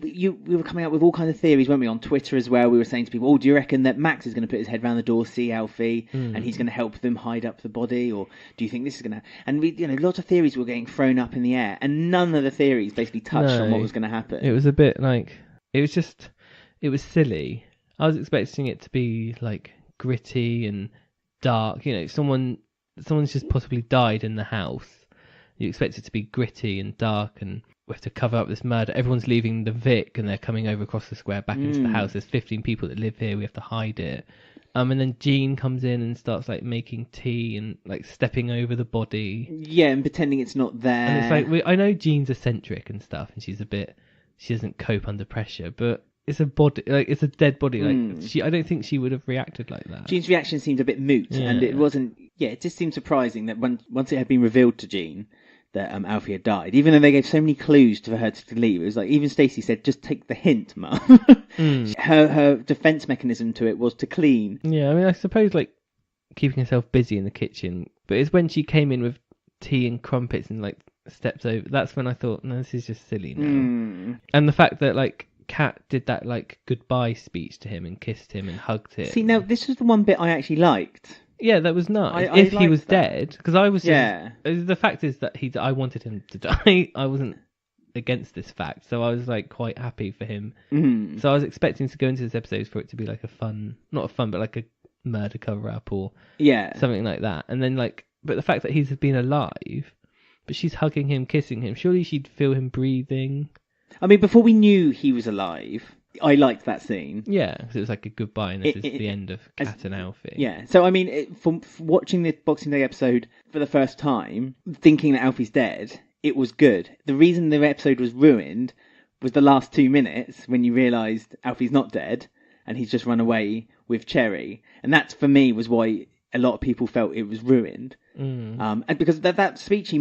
were coming up with all kinds of theories, weren't we, on Twitter as well? We were saying to people, do you reckon that Max is going to put his head round the door, see Alfie, and he's going to help them hide up the body, or do you think this is going to? And we, lots of theories were getting thrown up in the air, and none of the theories basically touched on what was going to happen. It was a bit like it was silly. I was expecting it to be like gritty and dark. Someone's just possibly died in the house. You expect it to be gritty and dark, and we have to cover up this murder. Everyone's leaving the Vic, and they're coming over across the square back into the house. There's 15 people that live here. We have to hide it. And then Jean comes in and starts like making tea and like stepping over the body. Yeah, and pretending it's not there. And it's like I know Jean's eccentric and stuff, and she doesn't cope under pressure, but it's a body, like it's a dead body. Like I don't think she would have reacted like that. Jean's reaction seemed a bit moot, and it wasn't. Yeah, it just seemed surprising that once it had been revealed to Jean that Alfie had died, even though they gave so many clues for her to leave, it was like even Stacey said, "Just take the hint, Mum." Her defense mechanism to it was to clean. Yeah, I mean, I suppose like keeping herself busy in the kitchen, but it's when she came in with tea and crumpets and like steps over. That's when I thought, no, this is just silly now. And the fact that like Kat did that like goodbye speech to him and kissed him and hugged him. See, now this was the one bit I actually liked. Yeah, that was nice. If he was dead, because I was the fact is that I wanted him to die. I wasn't against this fact, so I was like quite happy for him. So I was expecting to go into this episode for it to be like not a fun, but like a murder cover up or something like that. And then but the fact that he's been alive, but she's hugging him, kissing him. Surely she'd feel him breathing. I mean, before we knew he was alive, I liked that scene. Yeah, because it was like a goodbye, and this is the end of Kat and Alfie. Yeah, so I mean, from watching the Boxing Day episode for the first time, thinking that Alfie's dead, it was good. The reason the episode was ruined was the last 2 minutes when you realised Alfie's not dead and he's just run away with Cherry, and that for me was why a lot of people felt it was ruined. And because that speech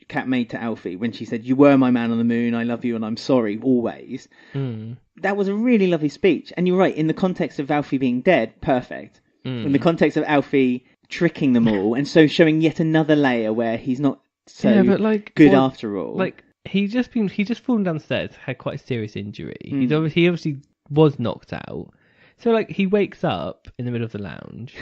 Kat made to Alfie when she said, "You were my man on the moon, I love you and I'm sorry always," that was a really lovely speech. And you're right, in the context of Alfie being dead, perfect. In the context of Alfie tricking them all, and so showing yet another layer where he's not so good after all. Like he just fallen downstairs, had quite a serious injury. He obviously was knocked out. So he wakes up in the middle of the lounge.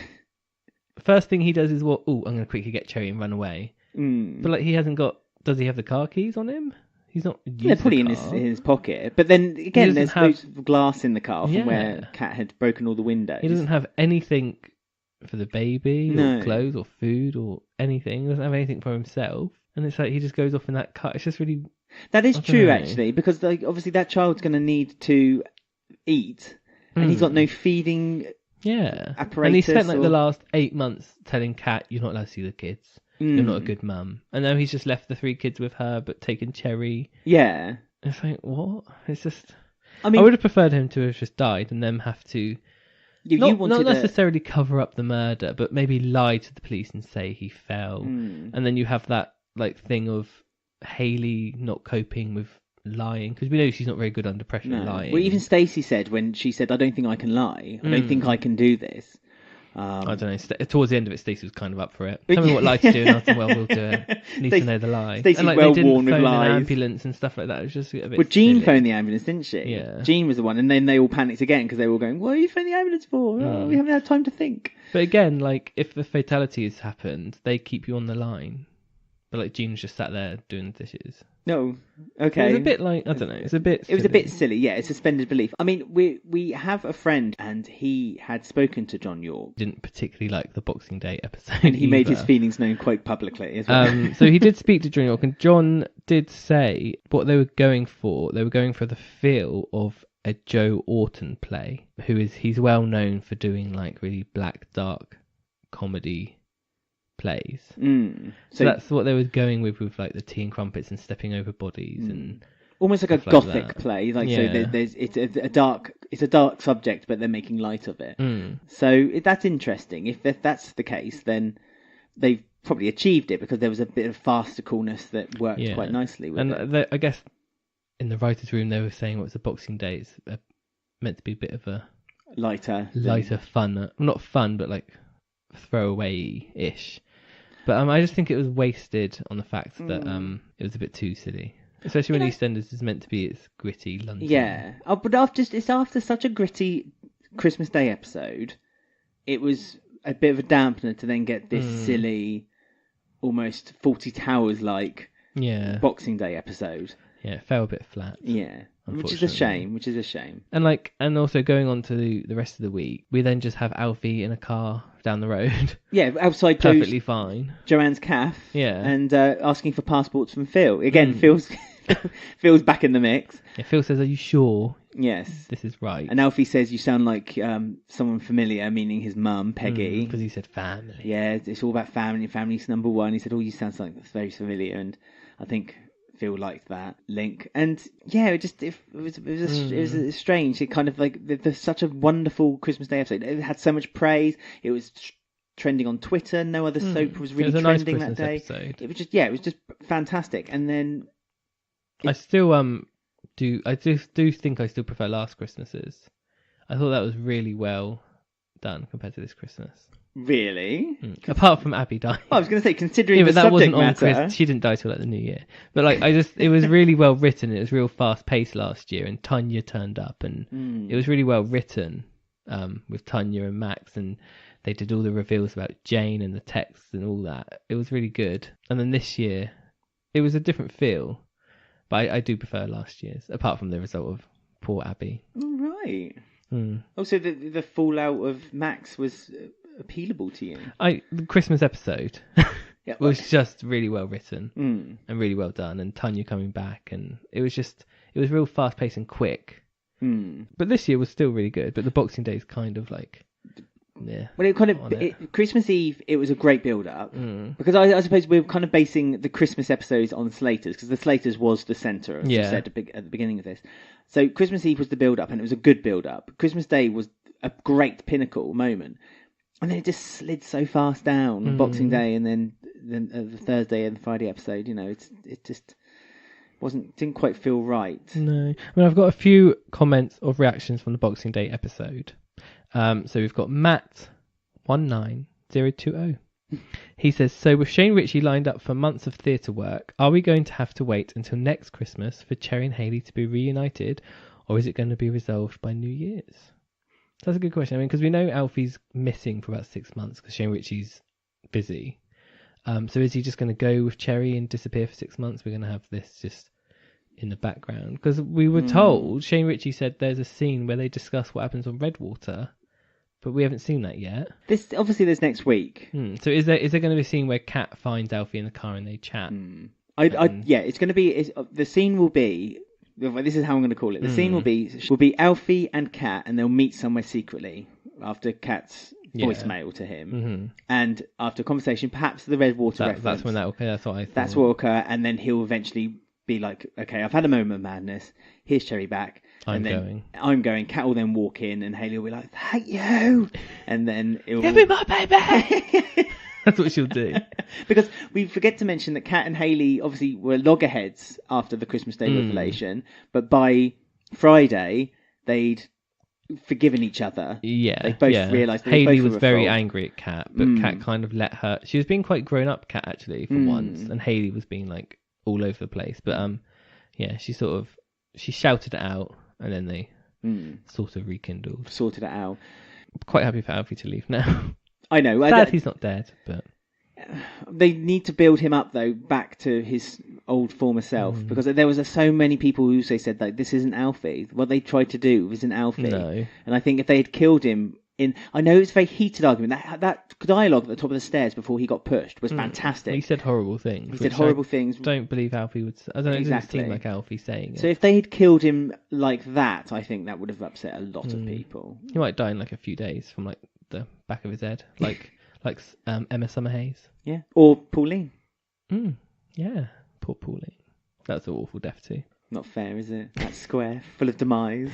First thing he does is I'm going to quickly get Cherry and run away. But he hasn't got. Does he have the car keys on him? He's not. They're probably in his pocket. But then again, there's loads of glass in the car from where Kat had broken all the windows. He doesn't have anything for the baby, or clothes, or food, or anything. He doesn't have anything for himself, and it's like he just goes off in that car. It's just really. That is true, actually, because obviously that child's going to need to eat, and he's got no feeding. Yeah, apparatus, and he spent the last 8 months telling Kat, "You're not allowed to see the kids. You're not a good mum." And now he's just left the 3 kids with her, but taken Cherry. Yeah, it's like what? It's just. I would have preferred him to have just died and them have to You wanted not necessarily cover up the murder, but maybe lie to the police and say he fell. And then you have that like thing of Hayley not coping with lying, because we know she's not very good under pressure lying. Well, even Stacey said when she said, "I don't think I can lie. I don't think I can do this." I don't know. Towards the end of it, Stacey was kind of up for it. Tell me what lie to do, and I said, "Well, we'll do it." Need to know the lie. Stacey's and like, well they didn't worn with phone lies. an ambulance and stuff like that. It was just a bit. Well, Jean silly. phoned the ambulance, didn't she? Yeah. Jean was the one, and then they all panicked again because they were all going, "What are you phoning the ambulance for? Oh, we haven't had time to think." But again, like if the fatality has happened, they keep you on the line. But like Jean's just sat there doing the dishes. No, okay. It was a bit like, I don't know. It's a bit. It was a bit silly, yeah. It's suspended belief. I mean, we have a friend, and he had spoken to John York. Didn't particularly like the Boxing Day episode. And he made his either. feelings known quite publicly as well. So he did speak to John York, and John did say what they were going for. They were going for the feel of a Joe Orton play, he's well known for doing like really black, dark comedy plays. So that's what they were going with like the tea and crumpets and stepping over bodies and almost like a stuff gothic that. play. Like Yeah. so, it's a dark subject, but they're making light of it. So that's interesting. If that's the case, then they've probably achieved it because there was a bit of farcicalness that worked quite nicely with it. I guess in the writers' room they were saying it was the Boxing Days meant to be a bit of a lighter fun, not fun, but like throwaway-ish. But I just think it was wasted on the fact that it was a bit too silly, especially when EastEnders is meant to be its gritty London. Yeah, but after such a gritty Christmas Day episode, it was a bit of a dampener to then get this silly, almost 40 Towers like Boxing Day episode. Yeah, it fell a bit flat. Yeah, which is a shame. And also going on to the rest of the week, we then just have Alfie in a car down the road. Yeah, outside perfectly fine. Joanne's cafe. Yeah, and asking for passports from Phil. Again, Phil's back in the mix. Yeah, Phil says, "Are you sure? Yes, this is right." And Alfie says, "You sound like someone familiar," meaning his mum, Peggy. Because he said family. Yeah, it's all about family. Family's number one. He said, "Oh, you sound like that's very familiar," and I think Phil liked that link. And yeah, it was strange. It kind of like there's such a wonderful Christmas Day episode. It had so much praise. It was trending on Twitter. No other soap was really trending that day. Episode. It was just fantastic. And then I still do think I still prefer Last Christmas's. I thought that was really well done compared to this Christmas. Really? Apart from Abby dying. I was going to say, considering the but that subject wasn't on matter, Christmas. She didn't die till like the New Year. But like, it was really well written. It was real fast paced last year, and Tanya turned up, and it was really well written with Tanya and Max, and they did all the reveals about Jane and the texts and all that. It was really good. And then this year, it was a different feel, but I do prefer last year's, apart from the result of poor Abby. Right. Also, the fallout of Max was appealable to you. The Christmas episode was just really well written and really well done, and Tanya coming back, and it was real fast paced and quick. But this year was still really good. But the Boxing Day is kind of like, yeah. Well, Christmas Eve, it was a great build up because I suppose we're kind of basing the Christmas episodes on the Slaters because the Slaters was the centre, as you said at the beginning of this. So Christmas Eve was the build up, and it was a good build up. Christmas Day was a great pinnacle moment. And then it just slid so fast down on Boxing Day, and then the Thursday and Friday episode. You know, it just didn't quite feel right. No, I mean, I've got a few comments of reactions from the Boxing Day episode. So we've got Matt19020. He says, "So with Shane Ritchie lined up for months of theatre work, are we going to have to wait until next Christmas for Cherry and Hayley to be reunited, or is it going to be resolved by New Year's?" That's a good question. I mean, because we know Alfie's missing for about 6 months because Shane Ritchie's busy. So is he just going to go with Cherry and disappear for 6 months? We're going to have this just in the background. Because we were told, Shane Ritchie said there's a scene where they discuss what happens on Redwater, but we haven't seen that yet. There's next week. So is there going to be a scene where Kat finds Alfie in the car and they chat? It's going to be... the scene will be... This is how I'm going to call it. The scene will be Alfie and Kat, and they'll meet somewhere secretly after Kat's voicemail to him, and after a conversation, perhaps the Redwater reference. That's when that will occur. That's what I thought. That's what will occur, and then he'll eventually be like, okay, I've had a moment of madness. Here's Cherry back. I'm going. Kat will then walk in, and Hayley will be like, "Thank you," and then it'll Give me my baby. That's what she'll do. Because we forget to mention that Kat and Hayley obviously were loggerheads after the Christmas Day revelation, but by Friday they'd forgiven each other. Yeah, they both realised that Hayley they both was very angry at Kat, but Kat kind of let her. She was being quite grown up, Kat, actually, for once, and Hayley was being like all over the place. But yeah, she shouted it out, and then they sort of rekindled, sorted it out. Quite happy for Alfie to leave now. I know. Sad he's not dead, but they need to build him up though back to his old former self, because there was so many people who said that this isn't Alfie. What they tried to do isn't Alfie. No. And I think if they had killed him I know it's a very heated argument. That dialogue at the top of the stairs before he got pushed was fantastic. He said horrible things. He said horrible things. Don't believe Alfie would. I don't know. Exactly. It didn't seem like Alfie saying it. So if they had killed him like that, I think that would have upset a lot of people. He might die in like a few days from like the back of his head, like Emma Summerhays. Yeah, or Pauline. Yeah, poor Pauline. That's an awful death too. Not fair, is it? That square full of demise.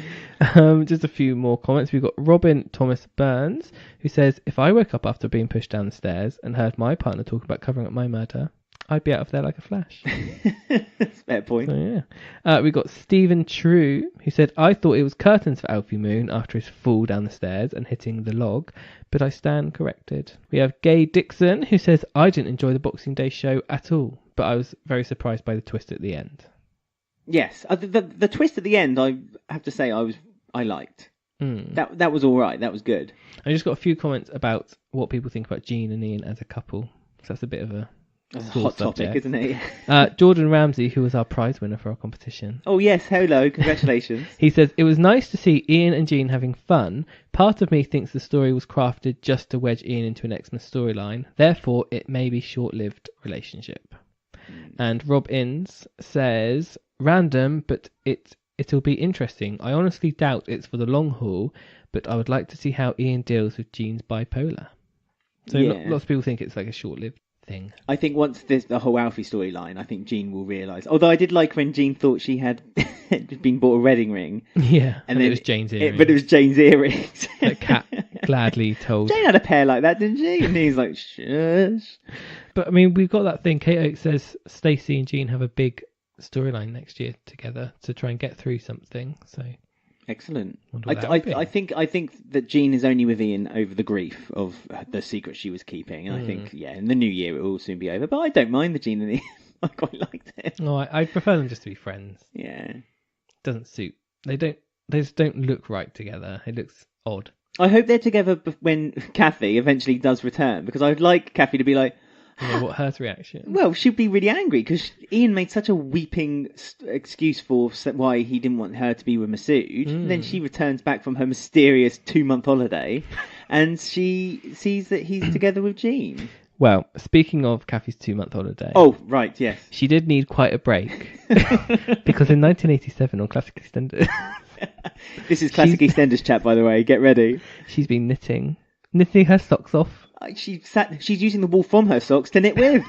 Just a few more comments. We've got Robin Thomas Burns, who says, if I woke up after being pushed down the stairs and heard my partner talking about covering up my murder, I'd be out of there like a flash. That's a fair point. So, yeah. We got Stephen True, who said, I thought it was curtains for Alfie Moon after his fall down the stairs and hitting the log, but I stand corrected. We have Gay Dixon, who says, I didn't enjoy the Boxing Day show at all, but I was very surprised by the twist at the end. Yes, the twist at the end, I have to say, I liked. That was all right. That was good. I just got a few comments about what people think about Jean and Ian as a couple. So that's a bit of a hot topic, isn't it? Jordan Ramsey, who was our prize winner for our competition. Oh yes, hello, congratulations. He says, it was nice to see Ian and Jean having fun. Part of me thinks the story was crafted just to wedge Ian into an Xmas storyline. Therefore, it may be short-lived relationship. And Rob Innes says, random, but it'll be interesting. I honestly doubt it's for the long haul, but I would like to see how Ian deals with Jean's bipolar. So lots of people think it's like a short-lived thing. I think once there's the whole Alfie storyline, I think Jean will realise. Although I did like when Jean thought she had been bought a wedding ring. Yeah, and then it was Jane's earrings. But it was Jane's earrings. That Kat gladly told. Jane had a pair like that, didn't she? And he's like, shush. But I mean, we've got that thing. Kate Oak says Stacey and Jean have a big storyline next year together to try and get through something. So excellent. I think that Jean is only with Ian over the grief of the secret she was keeping, and I think in the new year it will soon be over. But I don't mind the Jean and Ian. I quite liked it. No, I prefer them just to be friends. Yeah, doesn't suit. They just don't look right together. It looks odd. I hope they're together when Kathy eventually does return, because I'd like Kathy to be like. Yeah, what her reaction? Well, she'd be really angry because Ian made such a weeping excuse for why he didn't want her to be with Masood. Then she returns back from her mysterious 2-month holiday, and she sees that he's together with Jean. Well, speaking of Kathy's 2-month holiday. Oh, right, yes. She did need quite a break because in 1987 on Classic EastEnders. This is Classic EastEnders chat, by the way. Get ready. She's been knitting her socks off. She's using the wool from her socks to knit with.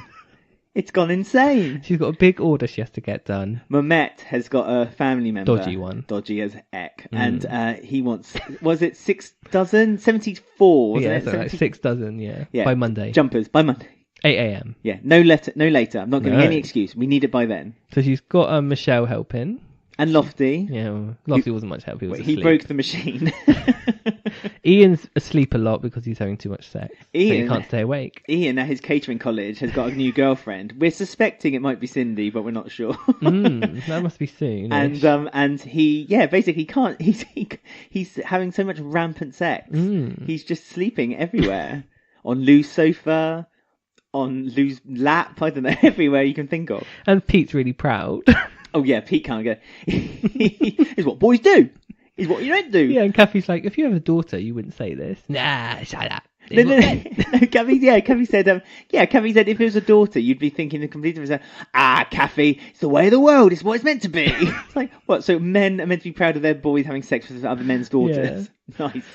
It's gone insane. She's got a big order she has to get done. Mehmet has got a family member. Dodgy one. Dodgy as heck. And he wants, was it 6 dozen? 74, wasn't it? Yeah, 6 dozen, yeah. By Monday. Jumpers, by Monday. 8 a.m. Yeah, no later. I'm not giving any excuse. We need it by then. So she's got Michelle helping. And Lofty. Yeah, well, Lofty wasn't much help. He broke the machine. Ian's asleep a lot because he's having too much sex. So he can't stay awake. Ian at his catering college has got a new girlfriend. We're suspecting it might be Cindy, but we're not sure. That must be soon. And he basically can't. He's having so much rampant sex. He's just sleeping everywhere on Lou's sofa, on Lou's lap. I don't know, everywhere you can think of. And Pete's really proud. Oh yeah, Pete can't go. It's what boys do. It's what you don't do. Yeah, and Kathy's like, if you have a daughter, you wouldn't say this. Nah, shut up. No, Kathy said, Kathy said if it was a daughter, you'd be thinking the complete different. Kathy, it's the way of the world. It's what it's meant to be. It's like, what? So men are meant to be proud of their boys having sex with other men's daughters. Yeah. Nice.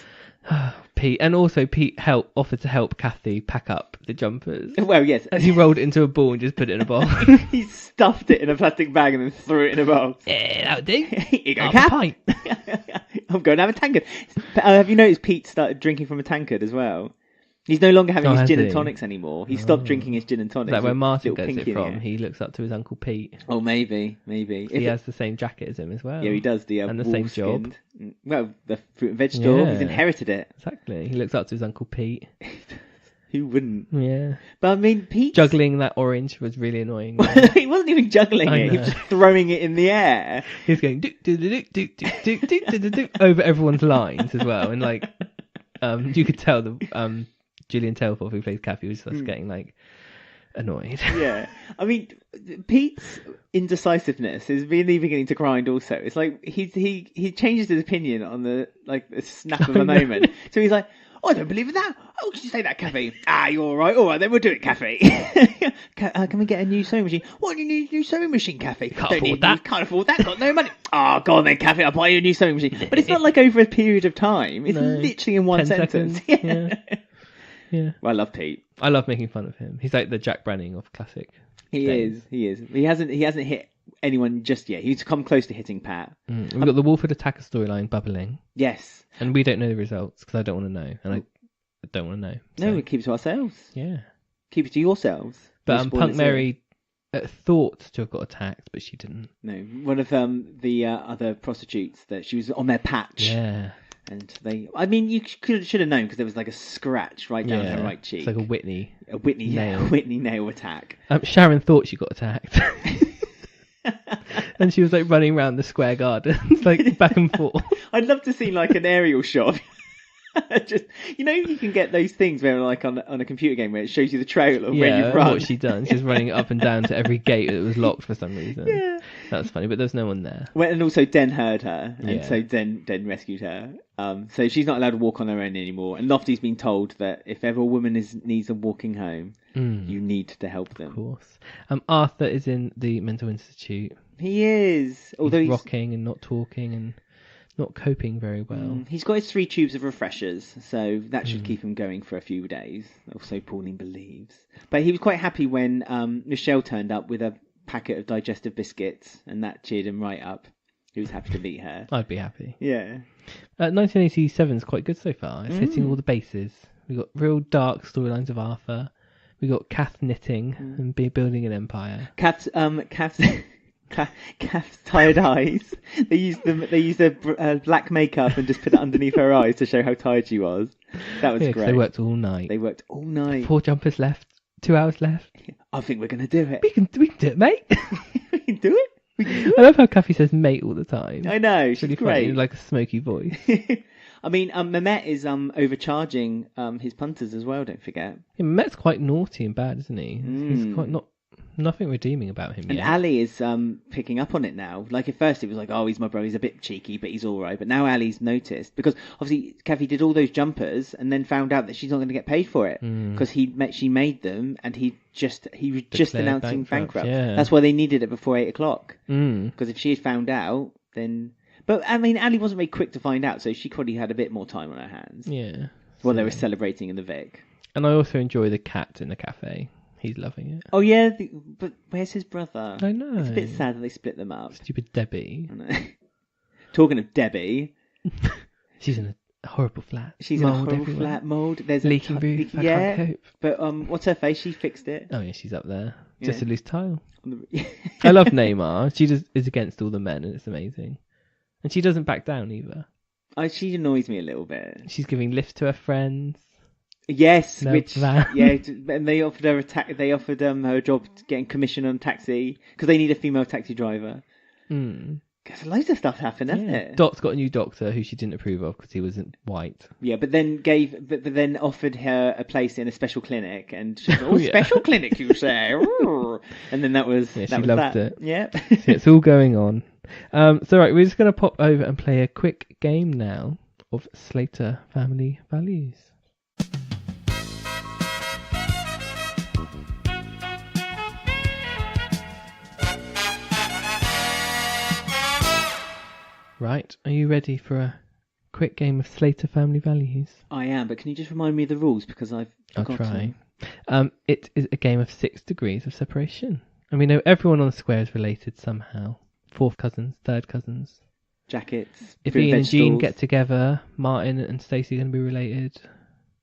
Pete, and also Pete offered to help Kathy pack up the jumpers. Well, yes. And he rolled it into a ball and just put it in a bowl. He stuffed it in a plastic bag and then threw it in a box. Yeah, that would do. Here you go, Half a Kath. pint. I'm going to have a tankard. Have you noticed Pete started drinking from a tankard as well? He's no longer having his has gin he? and tonics anymore. He stopped drinking his gin and Is tonics. that where with Martin little gets pinky it in from? He looks up to his Uncle Pete. Oh, maybe. He has the same jacket as him as well. Yeah, he does. And the same job. Well, the fruit and veg store. Yeah. He's inherited it. Exactly. He looks up to his Uncle Pete. Who wouldn't? Yeah. But I mean, Pete Juggling that orange was really annoying. He wasn't even juggling I it. He know. was just throwing it in the air. He's going do do do do do do do do do over everyone's lines as well, and like you could tell the Gillian Tailforth, who plays Kathy, was just getting like annoyed. Yeah, I mean, Pete's indecisiveness is really beginning to grind. Also, it's like he changes his opinion on the snap of a moment. So he's like, "Oh, I don't believe in that. Oh, did you say that, Kathy? Ah, you're all right. All right, then we'll do it, Kathy. Can we get a new sewing machine? What do you need a new sewing machine, Kathy? Can't afford that. Can't afford that. Got no money. Oh, go on then, Kathy. I'll buy you a new sewing machine. But it's not like over a period of time. It's No. literally in one 10 sentence. seconds. Yeah. Well, I love Pete. I love making fun of him. He's like the Jack Branning of classic. He days. is. He hasn't hit anyone just yet. He's come close to hitting Pat. We've got the Walford attacker storyline bubbling, Yes. and we don't know the results because I don't want to know, and I don't want to know. No, So, we keep it to ourselves. yeah. Keep it to yourselves. But Don't spoil Punk it, Mary thought to have got attacked, but she didn't. No, one of the other prostitutes that she was on their patch. Yeah. And you should have known because there was like a scratch right down her right cheek. It's like a Whitney. A Whitney nail. Whitney nail attack. Sharon thought she got attacked. And she was like running around the square gardens, like back and forth. I'd love to see like an aerial shot. Just you can get those things where like on a computer game where it shows you the trail of where you've run. What she done. She's running up and down to every gate that was locked for some reason. Yeah. That's funny, but there's no one there. Well, and also Den heard her, and Yeah. so Den rescued her. So she's not allowed to walk on her own anymore. And Lofty's been told that if ever a woman needs a walking home, you need to help them. Of course. Arthur is in the mental institute. He is, although He's rocking and not talking and not coping very well. He's got his 3 tubes of refreshers, so that should keep him going for a few days. Also, Pauline believes. But he was quite happy when Michelle turned up with a packet of digestive biscuits, and that cheered him right up. He was happy to meet her. I'd be happy. Yeah. 1987 is quite good so far. It's hitting all the bases. We've got real dark storylines of Arthur. We got Kath knitting and building an empire. Kath's tired eyes. They used their black makeup and just put it underneath her eyes to show how tired she was. That was 'Cause great. They worked all night. 4 jumpers left. 2 hours left. I think we're gonna do it. We can do it, mate. We can do it. I love how Kathy says mate all the time. I know. It's She's really great. funny, like a smoky voice. I mean, Mehmet is overcharging his punters as well. Don't forget. Yeah, Matt's quite naughty and bad, isn't he? He's quite nothing redeeming about him And yet. Ali is picking up on it now. Like at first it was like, oh, he's my brother, he's a bit cheeky, but he's all right. But now Ali's noticed because obviously Kathy did all those jumpers and then found out that she's not going to get paid for it because she made them and he was just Declared announcing bankrupt. yeah. That's why they needed it before 8 o'clock. Mm. Because if she had found out, then. But I mean, Ali wasn't very quick to find out, so she probably had a bit more time on her hands. Yeah. While they were celebrating in the Vic. And I also enjoy the cat in the cafe. He's loving it. Oh yeah, but where's his brother? I know. It's a bit sad that they split them up. Stupid Debbie. I know. Talking of Debbie, She's in a horrible flat. she's in a Mould horrible everywhere. flat mold. There's Leaking a roof. I yeah, can't cope. but what's her face? She fixed it. Oh yeah, she's up there. Yeah. Just a loose tile. On the- I love Neymar. She just is against all the men, and it's amazing. And she doesn't back down either. She annoys me a little bit. She's giving lifts to her friends. Yes, No which plan. yeah, and they offered her her a job getting commission on taxi because they need a female taxi driver. Mm. There's loads of stuff happened, hasn't it? Dot's got a new doctor who she didn't approve of because he wasn't white. Yeah, but then then offered her a place in a special clinic, and she was, Oh, yeah. special clinic, you say? Ooh. And then that was Yeah, that she was loved that. it. Yeah, So it's all going on. So right, we're just going to pop over and play a quick game now of Slater Family Values. Right, are you ready for a quick game of Slater Family Values? I am, but can you just remind me of the rules because I've I'll forgotten. try. It is a game of 6 degrees of separation. And we know everyone on the square is related somehow. Fourth cousins, third cousins. Jackets. If fruit and Ian and Jean vegetables. get together, Martin and Stacey are going to be related.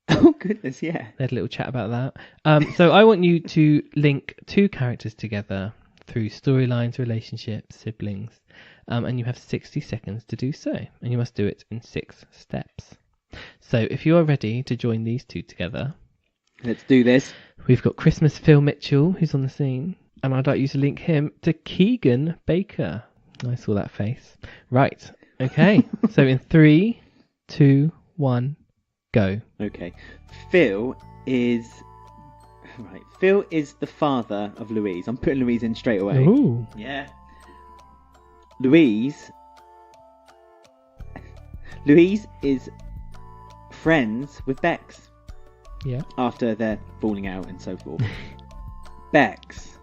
Oh goodness, yeah. They had a little chat about that. So I want you to link 2 characters together through storylines, relationships, siblings. And you have 60 seconds to do so. And you must do it in 6 steps. So if you are ready to join these 2 together, Let's do this. we've got Christmas Phil Mitchell, who's on the scene. And I'd like you to link him to Keegan Baker. I saw that face. Right. Okay. So in 3, 2, 1, go. Okay. Phil is the father of Louise. I'm putting Louise in straight away. Ooh. Yeah. Louise is friends with Bex Yeah. after they're falling out and so forth. Bex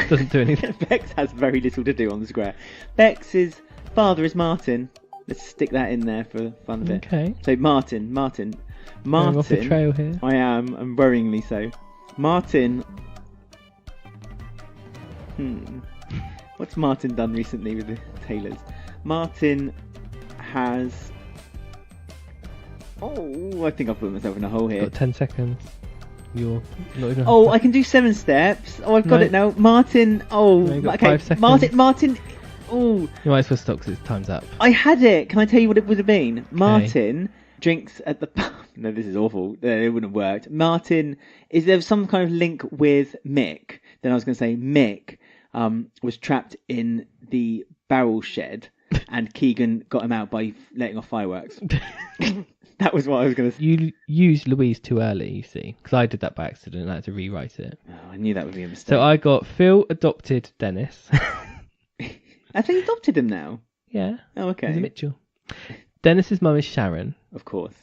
Doesn't do anything. Bex has very little to do on the square. Bex's father is Martin. Let's stick that in there for the fun of it. Okay. So Martin. Going off the trail here. I am, and worryingly so. Martin. What's Martin done recently with the Taylors? Martin has. Oh, I think I've put myself in a hole here. Got 10 seconds. You're not even. Oh, I can do 7 steps. Oh, I've got No. it now. Martin. Oh, No, you've got okay. 5 seconds. Martin. Oh, You might as well stop because it's time's up. I had it. Can I tell you what it would have been? Martin drinks at the pub. No, this is awful. It wouldn't have worked. Martin, is there some kind of link with Mick? Then I was going to say Mick was trapped in the barrel shed and Keegan got him out by letting off fireworks. That was what I was going to say. You used Louise too early, you see, because I did that by accident and I had to rewrite it. Oh, I knew that would be a mistake. So I got Phil adopted Dennis. I think he adopted him now. Yeah. Oh, He's a okay. Mitchell. Dennis's mum is Sharon. Of course.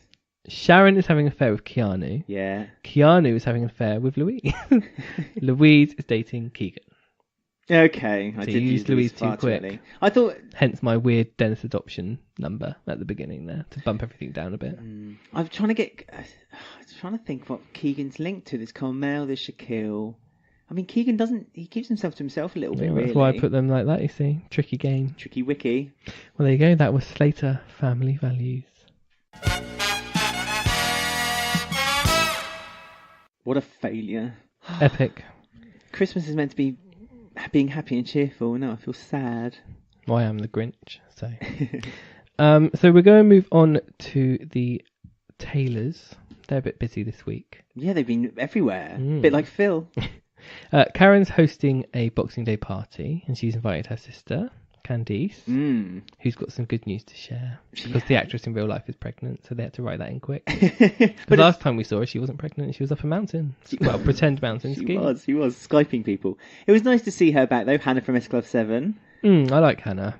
Sharon is having an affair with Keanu. Yeah. Keanu is having an affair with Louise. Louise is dating Keegan. Okay. I So did you use used Louise far too quick. early. I thought. Hence my weird Dennis adoption number at the beginning there to bump everything down a bit. I'm trying to think what Keegan's linked to. There's Carmel, there's Shaquille. I mean, Keegan he keeps himself to himself a little bit, Yeah, really. that's why I put them like that, you see. Tricky game. Tricky Wiki. Well, there you go. That was Slater Family Values. What a failure. Epic. Christmas is meant to be being happy and cheerful. Now I feel sad. Well, I am the Grinch, so. So we're going to move on to the Taylors. They're a bit busy this week. Yeah, they've been everywhere. A bit like Phil. Karen's hosting a Boxing Day party, and she's invited her sister, Candice, who's got some good news to share. Because the actress in real life is pregnant, so they had to write that in quick. But last time we saw her, she wasn't pregnant. She was up a mountain. Well, pretend mountain skiing. She was Skyping people. It was nice to see her back, though. Hannah from S Club 7. I like Hannah.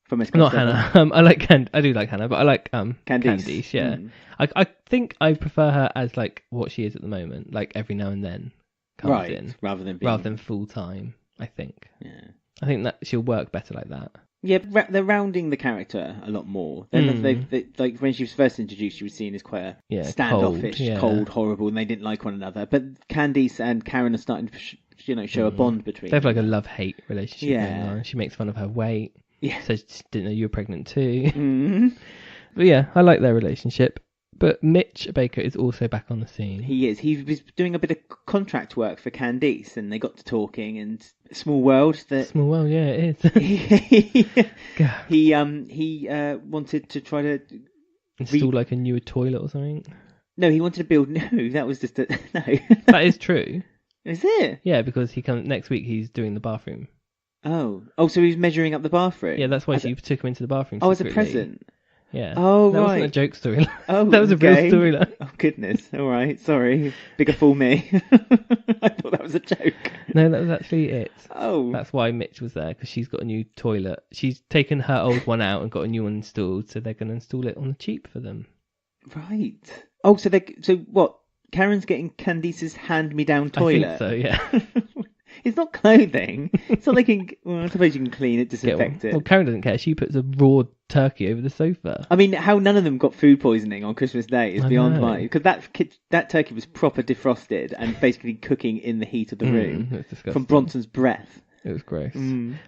From S Club Not 7. Hannah. I like I do like Hannah, but I like Candice. Yeah, I think I prefer her as like what she is at the moment, like every now and then comes in, rather than full time. I think. Yeah. I think that she'll work better like that. Yeah, they're rounding the character a lot more. They like when she was first introduced, she was seen as quite a standoffish, cold, horrible, and they didn't like one another. But Candice and Karen are starting to, show a bond between They have them. like a love-hate relationship going on. She makes fun of her weight. Yeah. Says she didn't know you were pregnant too. But yeah, I like their relationship. But Mitch Baker is also back on the scene. He is. He was doing a bit of contract work for Candice, and they got to talking. And small world. Small world, yeah, it is. he wanted to try to install like a newer toilet or something. No, he wanted to build. No, that was just no. That is true. Is it? Yeah, because he comes next week. He's doing the bathroom. Oh, so he's measuring up the bathroom. Yeah, that's why she took him into the bathroom. Oh, as a secretly. present. Yeah. Oh, that right. wasn't a joke storyline. Oh, that was a real storyline. Oh, goodness. All right. Sorry. Bigger fool me. I thought that was a joke. No, that was actually it. Oh. That's why Mitch was there, because she's got a new toilet. She's taken her old one out and got a new one installed, so they're going to install it on the cheap for them. Right. Oh, so what? Karen's getting Candice's hand-me-down toilet? I think so, yeah. It's not clothing. It's not like I suppose you can clean it, disinfect it. Well, Karen doesn't care. She puts a raw turkey over the sofa. I mean, how none of them got food poisoning on Christmas Day is beyond mine. Because that turkey was proper defrosted and basically cooking in the heat of the room That's disgusting. from Bronson's breath. It was gross.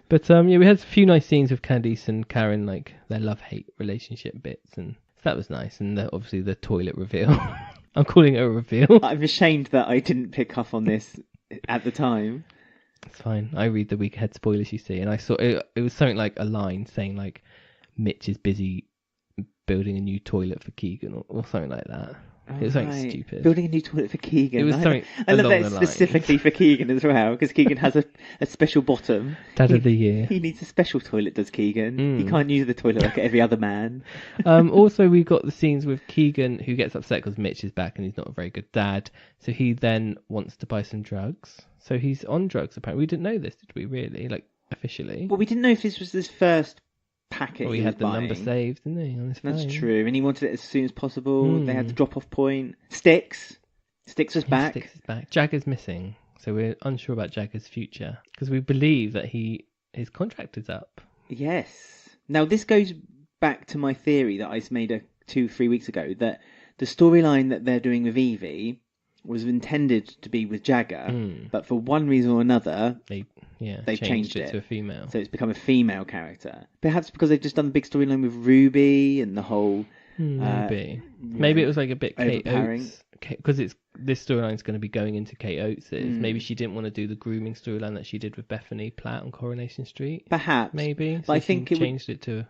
But we had a few nice scenes with Candice and Karen, like their love-hate relationship bits, and that was nice. And obviously the toilet reveal. I'm calling it a reveal. I'm ashamed that I didn't pick up on this at the time. It's fine. I read the week ahead spoilers you see, and I saw it was something like a line saying like Mitch is busy building a new toilet for Keegan or something like that. It was something stupid. Building a new toilet for Keegan. It was something I love along that the specifically for Keegan as well, because Keegan has a special bottom. Dad of the year. He needs a special toilet, does Keegan? He can't use the toilet like every other man. Also, we got the scenes with Keegan, who gets upset because Mitch is back and he's not a very good dad. So he then wants to buy some drugs. So he's on drugs, apparently. We didn't know this, did we, really? Like, officially? Well, we didn't know if this was his first packet. Well, he had the number saved, didn't he, on his phone? That's true, and he wanted it as soon as possible. They had the drop-off point. Sticks was back. Sticks is back. Jagger's missing, so we're unsure about Jagger's future because we believe that his contract is up. Yes. Now this goes back to my theory that I made 2-3 weeks ago, that the storyline that they're doing with Evie was intended to be with Jagger, but for one reason or another, they've changed it to a female. So it's become a female character. Perhaps because they've just done the big storyline with Ruby and the whole... Maybe it was like a bit Kate overpowering. Oates, because this storyline is going to be going into Kate Oates's. Maybe she didn't want to do the grooming storyline that she did with Bethany Platt on Coronation Street. Perhaps. Maybe. But So I think it changed it to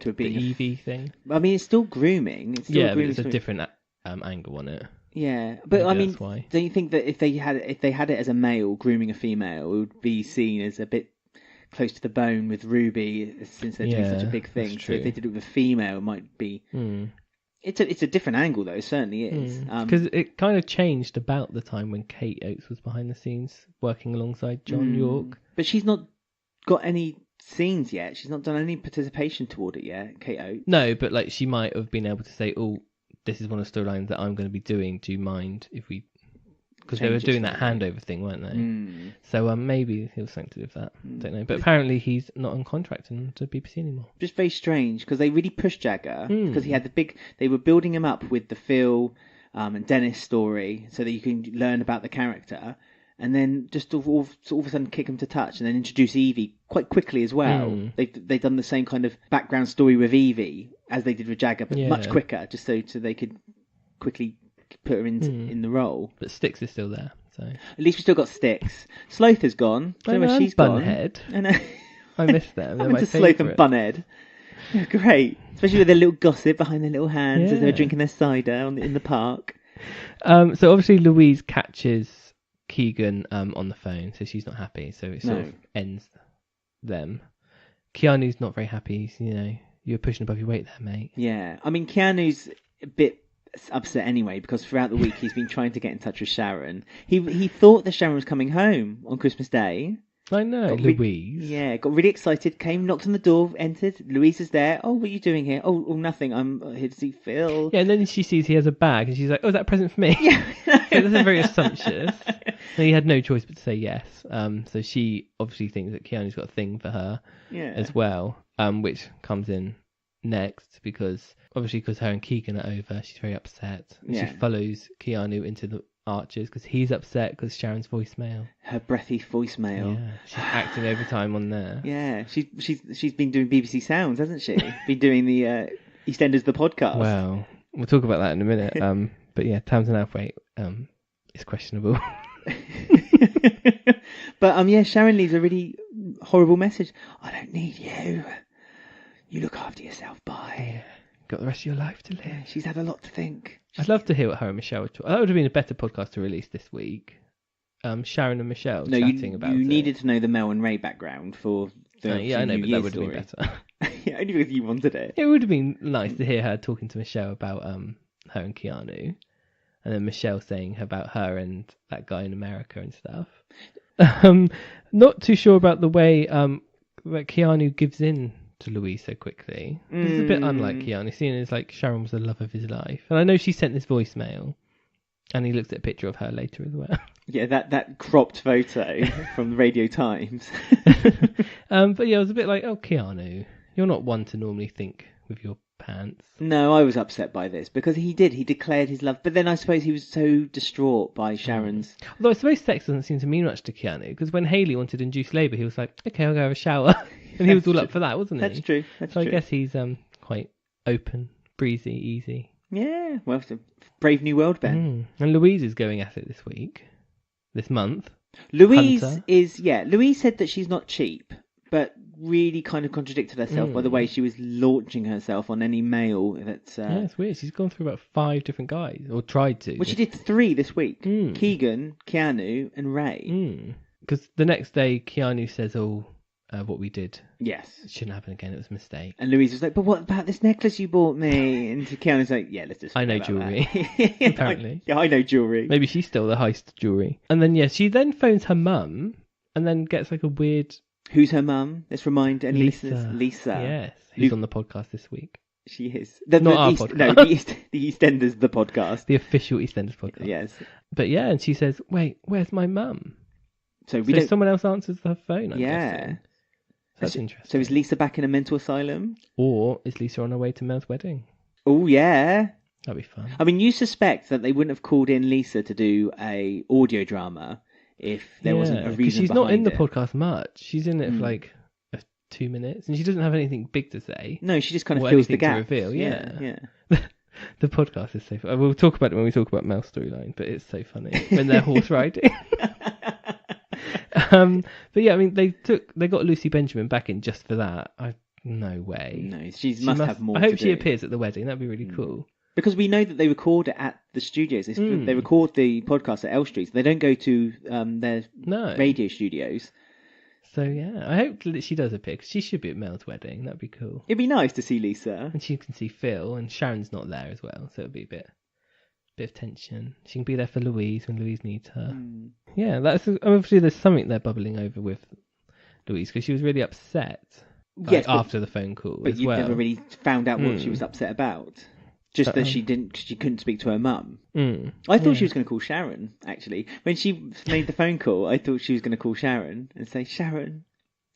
a the Evie thing. I mean, it's still grooming. It's still But it's a different angle on it. Yeah, but Maybe I mean, that's why. don't you think that if they had it as a male grooming a female, it would be seen as a bit close to the bone with Ruby, since they're doing such a big thing? That's So if they did it with a female, it might be. It's a different angle though. It certainly is. Because it kind of changed about the time when Kate Oates was behind the scenes working alongside John York. But she's not got any scenes yet. She's not done any participation toward it yet, Kate Oates. No, but like she might have been able to say, "Oh, this is one of the storylines that I'm going to be doing. Do you mind if we?" Because they were doing that handover thing, weren't they? So maybe it was something to do with that. Don't know. But apparently he's not on contract to BBC anymore. Just very strange, because they really pushed Jagger, because he had they were building him up with the Phil and Dennis story so that you can learn about the character, and then just all of a sudden kick him to touch and then introduce Evie quite quickly as well. They've done the same kind of background story with Evie as they did with Jagger, but much quicker, just so they could quickly put her in the role. But Styx is still there, so at least we still got Styx. Sloth gone. I don't know where she's Bunhead. Gone. I know. I miss them. I went to Sloth and Bunhead. Yeah, great, especially with their little gossip behind their little hands as they're drinking their cider in the park. So obviously Louise catches Keegan on the phone, so she's not happy. So it sort of ends them. Keanu's not very happy. You're pushing above your weight there, mate. Yeah, I mean Keanu's a bit upset anyway, because throughout the week he's been trying to get in touch with Sharon. He thought that Sharon was coming home on Christmas Day. I know, Louise. Got really excited, came, knocked on the door, entered. Louise is there. Oh, what are you doing here? Oh, nothing. I'm here to see Phil. Yeah, and then she sees he has a bag, and she's like, "Oh, is that a present for me?" Yeah, so that's very assumptuous. So he had no choice but to say yes. So she obviously thinks that Keanu's got a thing for her as well, which comes in next because her and Keegan are over. She's very upset. She follows Keanu into the Archers because he's upset because Sharon's voicemail, her breathy voicemail. Yeah, she's acting overtime on there. Yeah, she's been doing BBC Sounds, hasn't she? Been doing the EastEnders the podcast. Well, we'll talk about that in a minute. But yeah, Tamsin Althwaite is questionable. But Sharon leaves a really horrible message. I don't need you. You look after yourself. Bye. Yeah. Got the rest of your life to live. Yeah, she's had a lot to think. I'd love to hear what her and Michelle would talk. That would have been a better podcast to release this week. Sharon and Michelle chatting about it. You needed to know the Mel and Ray background for the I know, but that would have been better. Yeah, only because you wanted it. It would have been nice to hear her talking to Michelle about her and Keanu, and then Michelle saying about her and that guy in America and stuff. Not too sure about the way that Keanu gives in to Louise so quickly. It's a bit unlike Keanu, seeing as like Sharon was the love of his life. And I know she sent this voicemail And he looks at a picture of her later as well. Yeah, that cropped photo from the Radio Times. But yeah, I was a bit like, oh, Keanu, you're not one to normally think with your pants. No, I was upset by this because he declared his love, but then I suppose he was so distraught by Sharon's. Although I suppose sex doesn't seem to mean much to Keanu, because when Hayley wanted to induce labour, he was like, okay, I'll go have a shower. And he was all up for that, wasn't he? That's true. I guess he's quite open, breezy, easy. Yeah, well, it's a brave new world, Ben. And Louise is going at it this month. Louise Hunter. Louise said that she's not cheap, but really kind of contradicted herself by the way she was launching herself on any male that's... Yeah, it's weird. She's gone through about 5 different guys, or tried to. Well, she did 3 this week. Keegan, Keanu, and Ray. Because the next day, Keanu says, what we did Yes. shouldn't happen again. It was a mistake. And Louise was like, but what about this necklace you bought me? And Keanu's like, yeah, let's just... I know forget about jewellery, that. apparently. I know jewellery. Maybe she stole the heist jewellery. And then, she then phones her mum and then gets like a weird... Who's her mum? Let's remind any listeners. Lisa. Yes. Who's on the podcast this week. She is. Not our podcast. No, the EastEnders, the podcast. The official EastEnders podcast. Yes. But yeah, and she says, wait, where's my mum? So someone else answers her phone, I'm guessing. That's interesting. So is Lisa back in a mental asylum? Or is Lisa on her way to Mel's wedding? Oh, yeah. That'd be fun. I mean, you suspect that they wouldn't have called in Lisa to do a audio drama if there wasn't a reason because she's behind not in the it. podcast much. She's in it for like 2 minutes, and she doesn't have anything big to say. No, she just kind of or fills the anything gap. to reveal. Yeah. The podcast is so funny. We'll talk about it when we talk about Mel's storyline, but it's so funny when they're horse riding. But yeah, I mean, they got Lucy Benjamin back in just for that. No way. No, she must have more. I hope to she do. appears at the wedding. That'd be really cool. Because we know that they record it at the studios. They record the podcast at L Street. They don't go to their radio studios. So yeah, I hope that she does appear, because she should be at Mel's wedding. That'd be cool. It'd be nice to see Lisa. And she can see Phil, and Sharon's not there as well, so it'll be a bit of tension. She can be there for Louise when Louise needs her. Yeah, that's obviously there's something there bubbling over with Louise, because she was really upset after the phone call. But as you've well. never really found out what she was upset about. Just that she couldn't speak to her mum. I thought she was going to call Sharon, actually. When she made the phone call, I thought she was going to call Sharon and say, Sharon,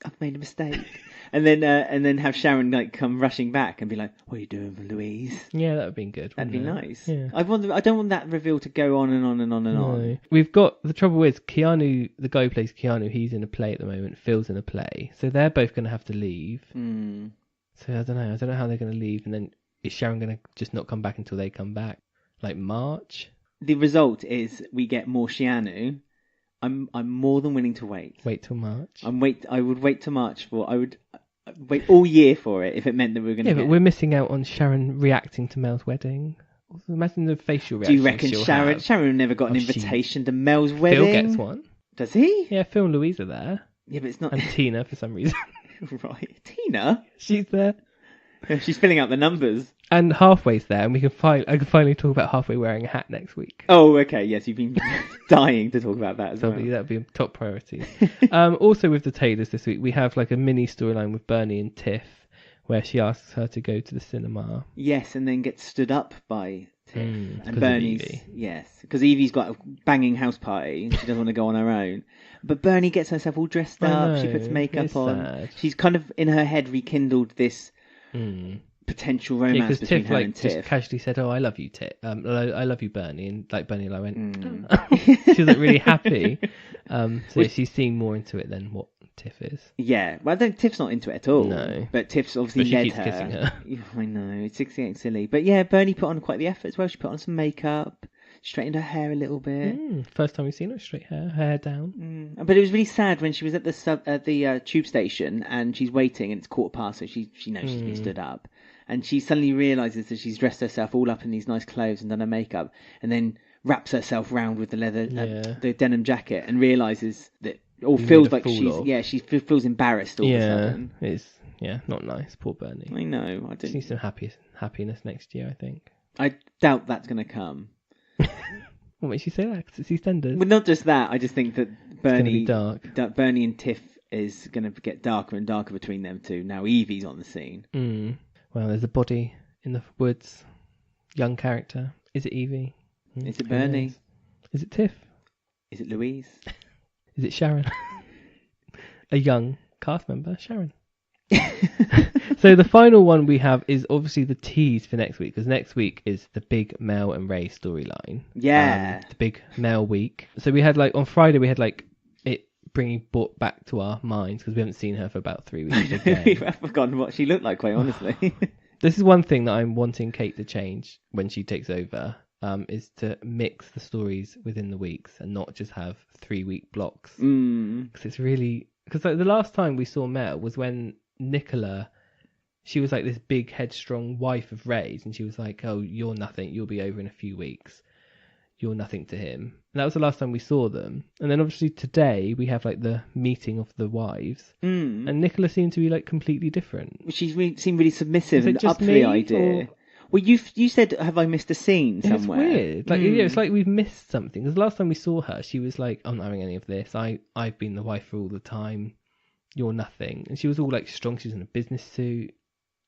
I've made a mistake. and then have Sharon like come rushing back and be like, what are you doing for Louise? Yeah, that would have been good. That'd be nice. Yeah. I don't want that reveal to go on and on and on and on. We've got, the trouble is, Keanu, the guy who plays Keanu, he's in a play at the moment, Phil's in a play. So they're both going to have to leave. So I don't know how they're going to leave, and then is Sharon going to just not come back until they come back? Like March? The result is we get more Keanu. I'm more than willing to wait. Wait till March? I would wait till March I would wait all year for it if it meant that we were going to but we're missing out on Sharon reacting to Mel's wedding. Imagine the facial reaction. Do you reckon Sharon never got an invitation to Mel's wedding? Phil gets one. Does he? Yeah, Phil and Louise are there. Yeah, but it's not... And Tina, for some reason. Right. Tina? She's there. She's filling out the numbers. And Halfway's there, and I can finally talk about Halfway wearing a hat next week. Oh, okay. Yes, you've been dying to talk about that as well. That'd be a top priority. Also with the Taylors this week, we have like a mini storyline with Bernie and Tiff, where she asks her to go to the cinema. Yes, and then gets stood up by Tiff. And Bernie's... Yes, because Evie's got a banging house party, and she doesn't want to go on her own. But Bernie gets herself all dressed up, she puts makeup on. Sad. She's kind of, in her head, rekindled this... potential romance between her and Tiff. Just casually said, "Oh, I love you, Tiff. I love you, Bernie." And like Bernie and I went, she wasn't really happy. She's seeing more into it than what Tiff is. Yeah, well, Tiff's not into it at all. No, but Tiff's obviously led her. Kissing her. I know, it's getting silly. But yeah, Bernie put on quite the effort as well. She put on some makeup, straightened her hair a little bit. First time we've seen her straight hair down. But it was really sad when she was at the tube station and she's waiting and it's 1:15, so she knows she's been stood up, and she suddenly realises that she's dressed herself all up in these nice clothes and done her makeup, and then wraps herself round with the leather, the denim jacket, and realises that feels like she feels embarrassed all of a sudden. It's not nice. Poor Bernie. I know. She needs some happiness next year, I think. I doubt that's going to come. What makes you say that? Because it's EastEnders. Well, not just that. I just think that Bernie, dark. Bernie and Tiff is going to get darker and darker between them two. Now Evie's on the scene. Well, there's a body in the woods. Young character. Is it Evie? Is it Bernie? Is it Tiff? Is it Louise? Is it Sharon? A young cast member, Sharon. So the final one we have is obviously the tease for next week, because next week is the big Mel and Ray storyline. Yeah. The big Mel week. So we had on Friday we had it bringing back to our minds, because we haven't seen her for about 3 weeks again. I've forgotten what she looked like, quite honestly. This is one thing that I'm wanting Kate to change when she takes over, is to mix the stories within the weeks and not just have 3-week blocks. Because it's really... Because the last time we saw Mel was when Nicola... She was like this big, headstrong wife of Ray's, and she was like, oh, you're nothing, you'll be over in a few weeks. You're nothing to him. And that was the last time we saw them. And then obviously today we have the meeting of the wives. And Nicola seemed to be completely different. She seemed really submissive and up for me, the idea. Well, you said, have I missed a scene somewhere? It's weird. It's like we've missed something. Because the last time we saw her, she was like, I'm not having any of this. I've been the wife for all the time. You're nothing. And she was all strong. She was in a business suit.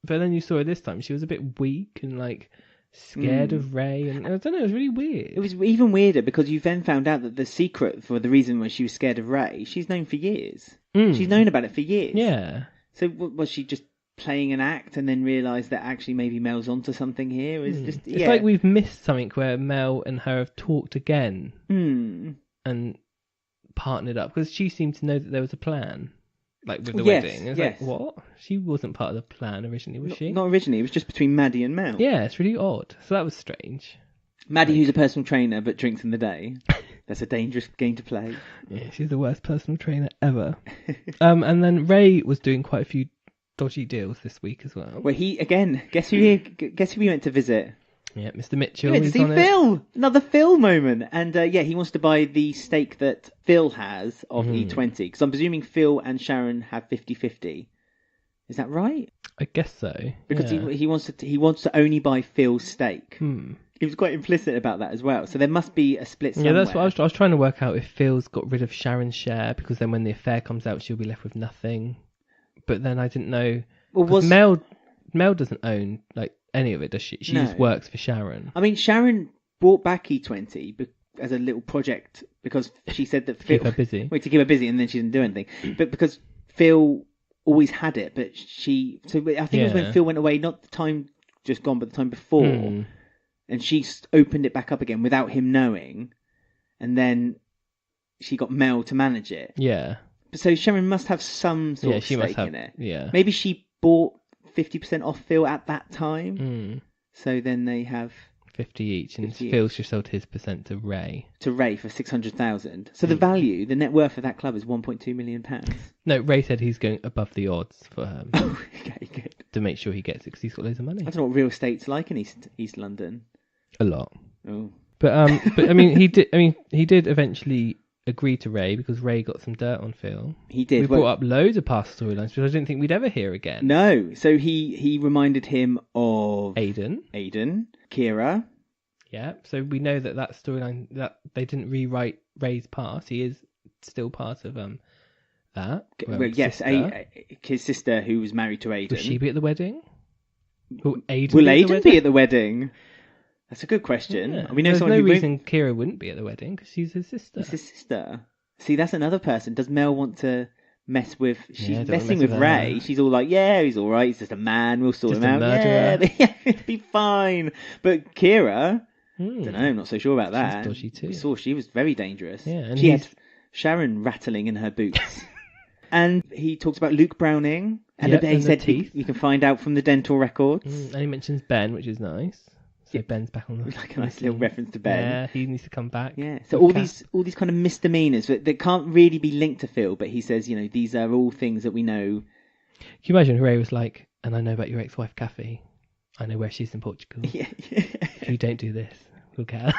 But then you saw her this time. She was a bit weak and scared of Ray. And I don't know, it was really weird. It was even weirder because you then found out that the secret for the reason why she was scared of Ray, she's known for years. She's known about it for years. Yeah. So was she just playing an act and then realised that actually maybe Mel's onto something here? It's like we've missed something where Mel and her have talked again and partnered up, because she seemed to know that there was a plan. With the wedding. It's what? She wasn't part of the plan originally, was she? Not originally. It was just between Maddie and Mel. Yeah, it's really odd. So that was strange. Maddie, who's a personal trainer but drinks in the day. That's a dangerous game to play. Yeah, she's the worst personal trainer ever. And then Ray was doing quite a few dodgy deals this week as well. Well, guess who we went to visit? Yeah, Mr. Mitchell. We went to see Phil. Another Phil moment. And he wants to buy the stake that Phil has of E20. Because I'm presuming Phil and Sharon have 50-50. Is that right? I guess so. Because he wants to only buy Phil's stake. He was quite implicit about that as well. So there must be a split somewhere. Yeah, that's what I was trying to work out, if Phil's got rid of Sharon's share, because then when the affair comes out, she'll be left with nothing. But then I didn't know. Well, Mel doesn't own any of it, does she? She just works for Sharon. I mean, Sharon brought back E20 as a little project because she said that Phil... to keep her busy. Wait, to keep her busy, and then she didn't do anything. But because Phil always had it, but she... So I think it was when Phil went away, not the time just gone, but the time before. And she opened it back up again without him knowing. And then she got Mel to manage it. Yeah. So Sharon must have some sort of stake in it. Yeah. Maybe she bought 50% off Phil at that time. So then they have 50 each, and Phil's just sold his percent to Ray. To Ray for 600,000. So the value, the net worth of that club is 1.2 million pounds. No, Ray said he's going above the odds for her. Oh, okay, good. To make sure he gets it, because he's got loads of money. I don't know what real estate's like in East London. A lot. Oh. But I mean, he did eventually agree to Ray, because Ray got some dirt on Phil. He did. We brought up loads of past storylines, which I didn't think we'd ever hear again. No. So he reminded him of Aidan, Kira. Yeah. So we know that storyline, that they didn't rewrite Ray's past. He is still part of that. Well, yes, his sister who was married to Aidan. Will she be at the wedding? Will Aidan be at the wedding? That's a good question. Yeah. We know There's someone no who reason Kira wouldn't be at the wedding, because she's his sister. It's his sister. See, that's another person. Does Mel want to mess with... She's messing with her. Ray. She's all like, yeah, he's all right. He's just a man. We'll sort Just him a out. murderer. Yeah, it'll be fine. But Kira... I don't know. I'm not so sure about that. She's dodgy too. We saw she was very dangerous. Yeah, and she had Sharon rattling in her boots. And he talks about Luke Browning. And he said you can find out from the dental records. And he mentions Ben, which is nice. So Ben's back on the... Like a nice little reference to Ben. Yeah, he needs to come back. Yeah. So all these kind of misdemeanors that can't really be linked to Phil, but he says, these are all things that we know. Can you imagine Ray was like, and I know about your ex-wife Kathy. I know where she's in Portugal. Yeah. If you don't do this, we'll get her.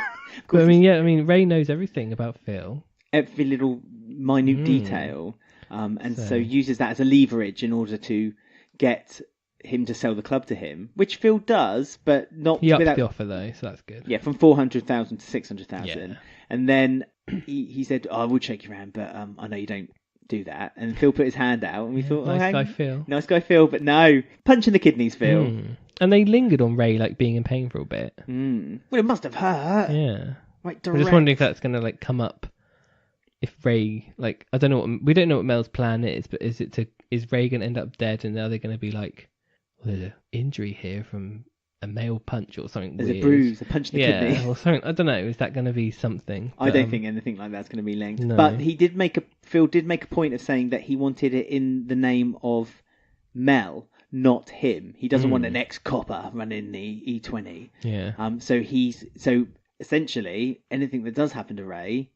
But I mean, Ray knows everything about Phil. Every little minute detail. So uses that as a leverage in order to get him to sell the club to him, which Phil does, but not he upped without the offer though, so that's good. Yeah, from 400,000 to 600,000, yeah. And then he said, "I would shake your hand, but I know you don't do that." And Phil put his hand out, and we thought, nice guy Phil, but no, punch in the kidneys, Phil. And they lingered on Ray being in pain for a bit. Well, it must have hurt. Yeah. Right, I'm direct. just wondering if that's going to like come up. If Ray, like, I don't know we don't know what Mel's plan is, but is Ray going to end up dead, and are they going to be like, well, there's an injury here from a male punch or something There's weird? a bruise, a punch in the kidney. Or something. I don't know. Is that going to be something? I don't think anything like that's going to be linked. No. But Phil did make a point of saying that he wanted it in the name of Mel, not him. He doesn't want an ex-copper running the E20. Yeah. So essentially, anything that does happen to Ray,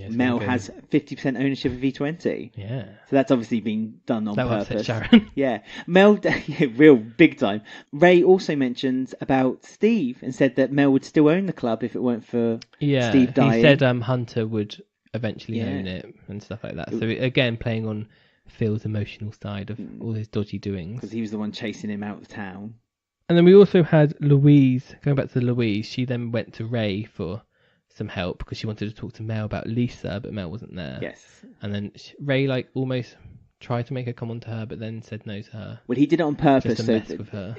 Mel has 50% ownership of E20. Yeah. So that's obviously been done on purpose. Sharon. Yeah. Mel, real big time. Ray also mentioned about Steve and said that Mel would still own the club if it weren't for Steve dying. He said Hunter would eventually own it and stuff like that. So again, playing on Phil's emotional side of all his dodgy doings. Because he was the one chasing him out of town. And then we also had Louise, going back to Louise, she then went to Ray for some help because she wanted to talk to Mel about Lisa, but Mel wasn't there. Yes. And then Ray like almost tried to make a comment to her, but then said no to her. Well, he did it on purpose just to mess with her.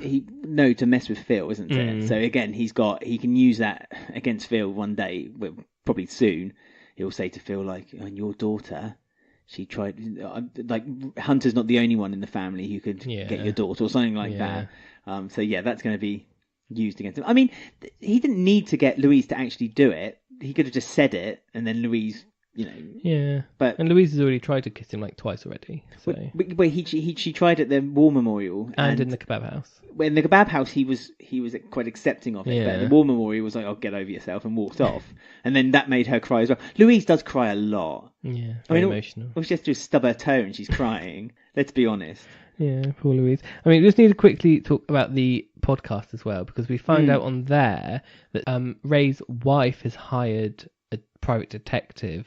To mess with Phil, isn't it? So again, he can use that against Phil one day, probably soon. He'll say to Phil like, "And your daughter, she tried like Hunter's not the only one in the family who could get your daughter or something like that." So that's going to be used against him. I mean, he didn't need to get Louise to actually do it. He could have just said it, and then Louise, Yeah. And Louise has already tried to kiss him like twice already. So. But she tried at the War Memorial and in the kebab house. In the kebab house, he was quite accepting of it. But at the War Memorial, was like, "Oh, get over yourself," and walked off. And then that made her cry as well. Louise does cry a lot. Yeah, very emotional. All she has to do is stub her toe and she's crying. Let's be honest. Yeah, poor Louise. I mean, we just need to quickly talk about the podcast as well, because we find out on there that Ray's wife has hired a private detective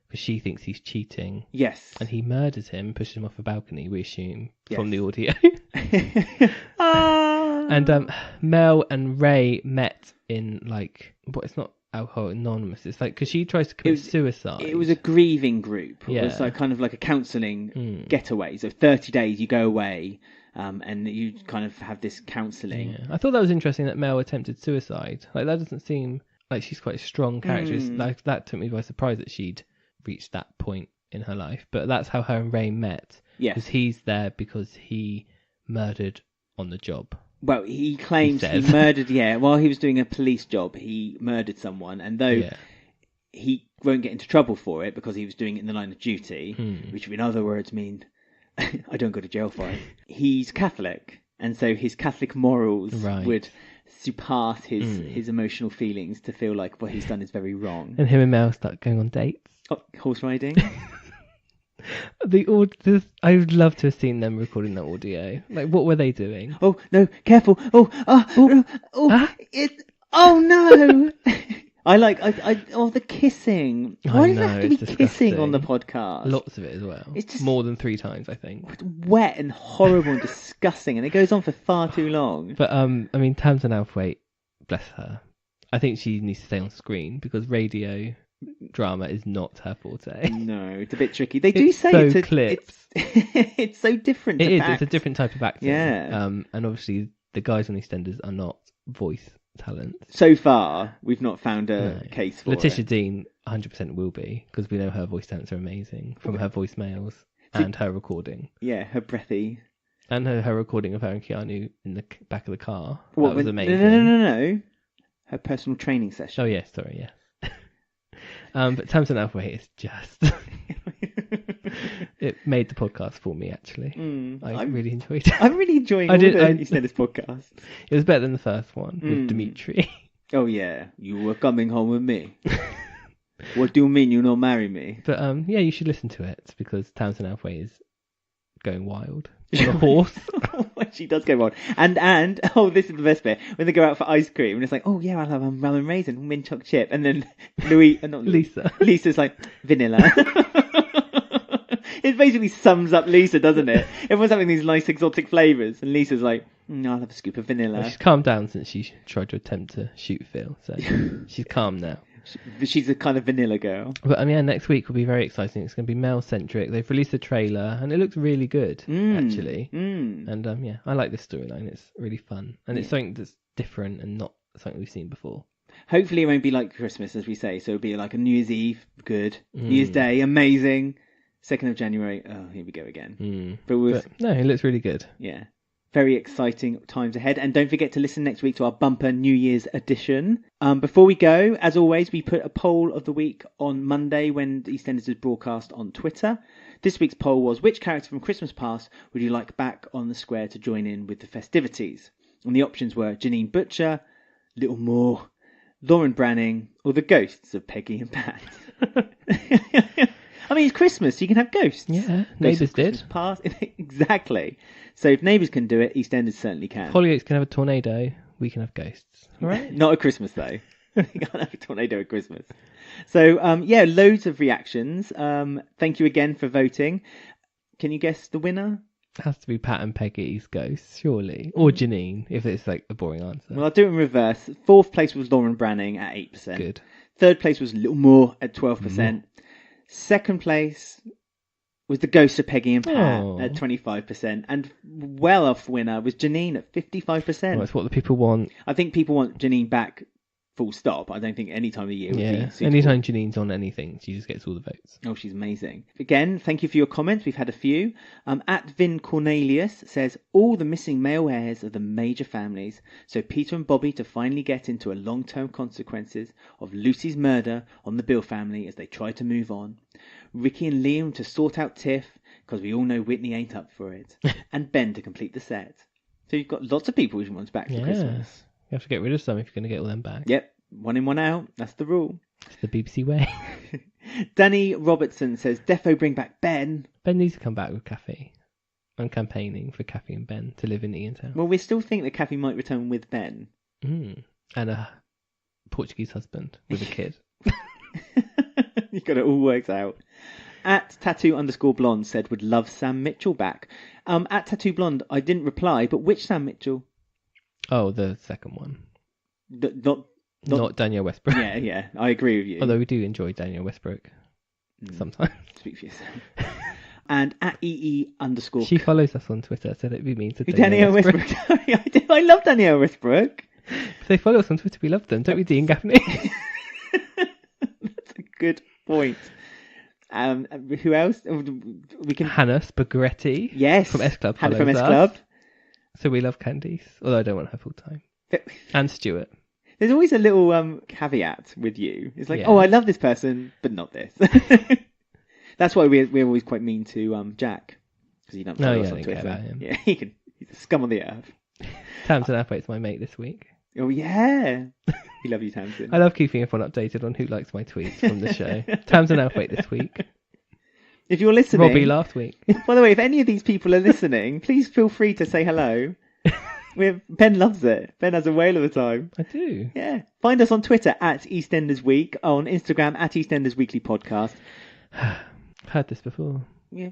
because she thinks he's cheating. Yes. And he murders him, pushes him off a balcony, we assume, from the audio. And Mel and Ray met in, like, it's not Alcohol Anonymous. It's like, because she tries to commit suicide. It was a grieving group. Yeah. It was like, kind of like a counselling getaway. So 30 days you go away and you kind of have this counselling. Yeah. I thought that was interesting that Mel attempted suicide. Like, that doesn't seem like she's quite a strong character. Like, that took me by surprise that she'd reached that point in her life. But that's how her and Ray met. Yes. Because he's there because he murdered on the job. Well, he claims he murdered, while he was doing a police job, he murdered someone. And though he won't get into trouble for it because he was doing it in the line of duty, which in other words mean I don't go to jail for it, he's Catholic. And so his Catholic morals would surpass his emotional feelings to feel like what he's done is very wrong. And him and Mel start going on dates. Oh, horse riding. I would love to have seen them recording that audio. Like, what were they doing? Oh no! Careful! Oh no! The kissing. Why does it have to be kissing on the podcast? Lots of it as well. It's just more than 3 times, I think. Wet and horrible and disgusting, and it goes on for far too long. But I mean, Tamsin Althwaite, bless her. I think she needs to stay on screen because radio drama is not her forte. No, it's a bit tricky. They do say clips. It's so different. It is. It's a different type of acting. Yeah. And obviously the guys on EastEnders are not voice talent. So far, we've not found a case for Letitia Dean 100% will be, because we know her voice talents are amazing from her voicemails and her recording. Yeah, her breathy. And her recording of her and Keanu in the back of the car. That was amazing. No. Her personal training session. Oh, yes, sorry, yes. But Tamsin Althwaite is just... It made the podcast for me, actually. I really enjoyed it. I'm really enjoying the EastEnders podcast. It was better than the first one with Dimitri. Oh, yeah. You were coming home with me. What do you mean you don't marry me? But, you should listen to it, because Tamsin Althwaite is going wild on a horse. She does go wild. And this is the best bit. When they go out for ice cream, and it's like, oh, yeah, I'll have a rum and raisin, mint choc chip. And then Lisa's like, vanilla. It basically sums up Lisa, doesn't it? Everyone's having these nice exotic flavours, and Lisa's like, I'll have a scoop of vanilla. Well, she's calmed down since she tried to attempt to shoot Phil, so she's calm now. She's a kind of vanilla girl. But next week will be very exciting. It's going to be male-centric. They've released a trailer, and it looks really good, actually. And I like this storyline. It's really fun. And it's something that's different and not something we've seen before. Hopefully it won't be like Christmas, as we say. So it'll be like a New Year's Eve, good. New Year's Day, amazing. 2nd of January, oh, here we go again. But no, it looks really good. Yeah. Very exciting times ahead. And don't forget to listen next week to our bumper New Year's edition. Before we go, as always, we put a poll of the week on Monday when EastEnders is broadcast on Twitter. This week's poll was, which character from Christmas Past would you like back on the square to join in with the festivities? And the options were Janine Butcher, Little Moore, Lauren Branning, or the ghosts of Peggy and Pat. I mean, it's Christmas, so you can have ghosts. Yeah, Neighbours did. Past. Exactly. So if Neighbours can do it, EastEnders certainly can. Hollyoaks can have a tornado, we can have ghosts. All right? Not at Christmas, though. You can't have a tornado at Christmas. So, loads of reactions. Thank you again for voting. Can you guess the winner? It has to be Pat and Peggy's ghosts, surely. Or Janine, if it's like a boring answer. Well, I'll do it in reverse. 4th place was Lauren Branning at 8%. Good. 3rd place was Little Moore at 12%. 2nd place was the ghost of Peggy and Pat at 25%. And well off winner was Janine at 55%. Well, that's what the people want. I think people want Janine back full stop. I don't think any time of the year would be suitable. Anytime Janine's on anything, she just gets all the votes. Oh, she's amazing. Again, thank you for your comments. We've had a few. At Vin Cornelius says, all the missing male heirs of the major families, so Peter and Bobby to finally get into a long-term consequences of Lucy's murder on the Bill family as they try to move on. Ricky and Liam to sort out Tiff, because we all know Whitney ain't up for it. And Ben to complete the set. So you've got lots of people who want back for Christmas. You have to get rid of some if you're going to get all them back. Yep, 1 in, 1 out. That's the rule. It's the BBC way. Danny Robertson says, defo bring back Ben. Ben needs to come back with Kathy. I'm campaigning for Kathy and Ben to live in Iantown. Well, we still think that Kathy might return with Ben. And a Portuguese husband with a kid. You've got it all worked out. At Tattoo_Blonde said would love Sam Mitchell back. At Tattoo Blonde, I didn't reply, but which Sam Mitchell? Oh, the second one. Not Danielle Westbrook. Yeah, I agree with you. Although we do enjoy Danielle Westbrook sometimes. Speak for yourself. And at EE_. She follows us on Twitter, so it'd be mean to Danielle Westbrook. I love Danielle Westbrook. If they follow us on Twitter, we love them, don't we, Dean Gaffney? That's a good point. Who else? We can. Hannah Spaghetti. Yes. From S Club. Hannah from S Club. So we love Candice, although I don't want her full time. And Stuart. There's always a little caveat with you. It's like, oh, I love this person, but not this. That's why we're always quite mean to Jack, because he doesn't follow us on Twitter. Care about him. Yeah, he's a scum on the earth. Tamsin Athwaite's my mate this week. Oh yeah, we love you, Tamsin. I love keeping everyone updated on who likes my tweets from the show. Tamsin Athwaite this week. If you're listening, Robbie last week. By the way, if any of these people are listening, please feel free to say hello. Ben loves it. Ben has a whale of a time. I do. Yeah. Find us on Twitter at EastEnders Week, on Instagram at EastEnders Weekly Podcast. Heard this before. Yeah,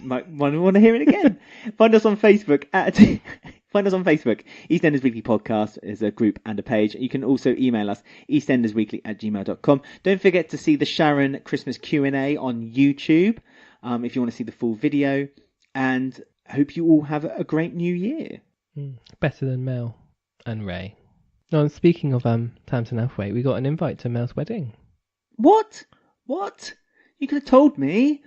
might want to hear it again. Find us on Facebook EastEnders Weekly Podcast is a group and a page. You can also email us eastendersweekly@gmail.com. Don't forget to see the Sharon Christmas Q&A on YouTube if you want to see the full video. And I hope you all have a great new year. Better than Mel and Ray. Oh, and speaking of Tamsin Athwaite, we got an invite to Mel's wedding. What? You could have told me.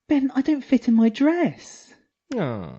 Ben, I don't fit in my dress. Aww.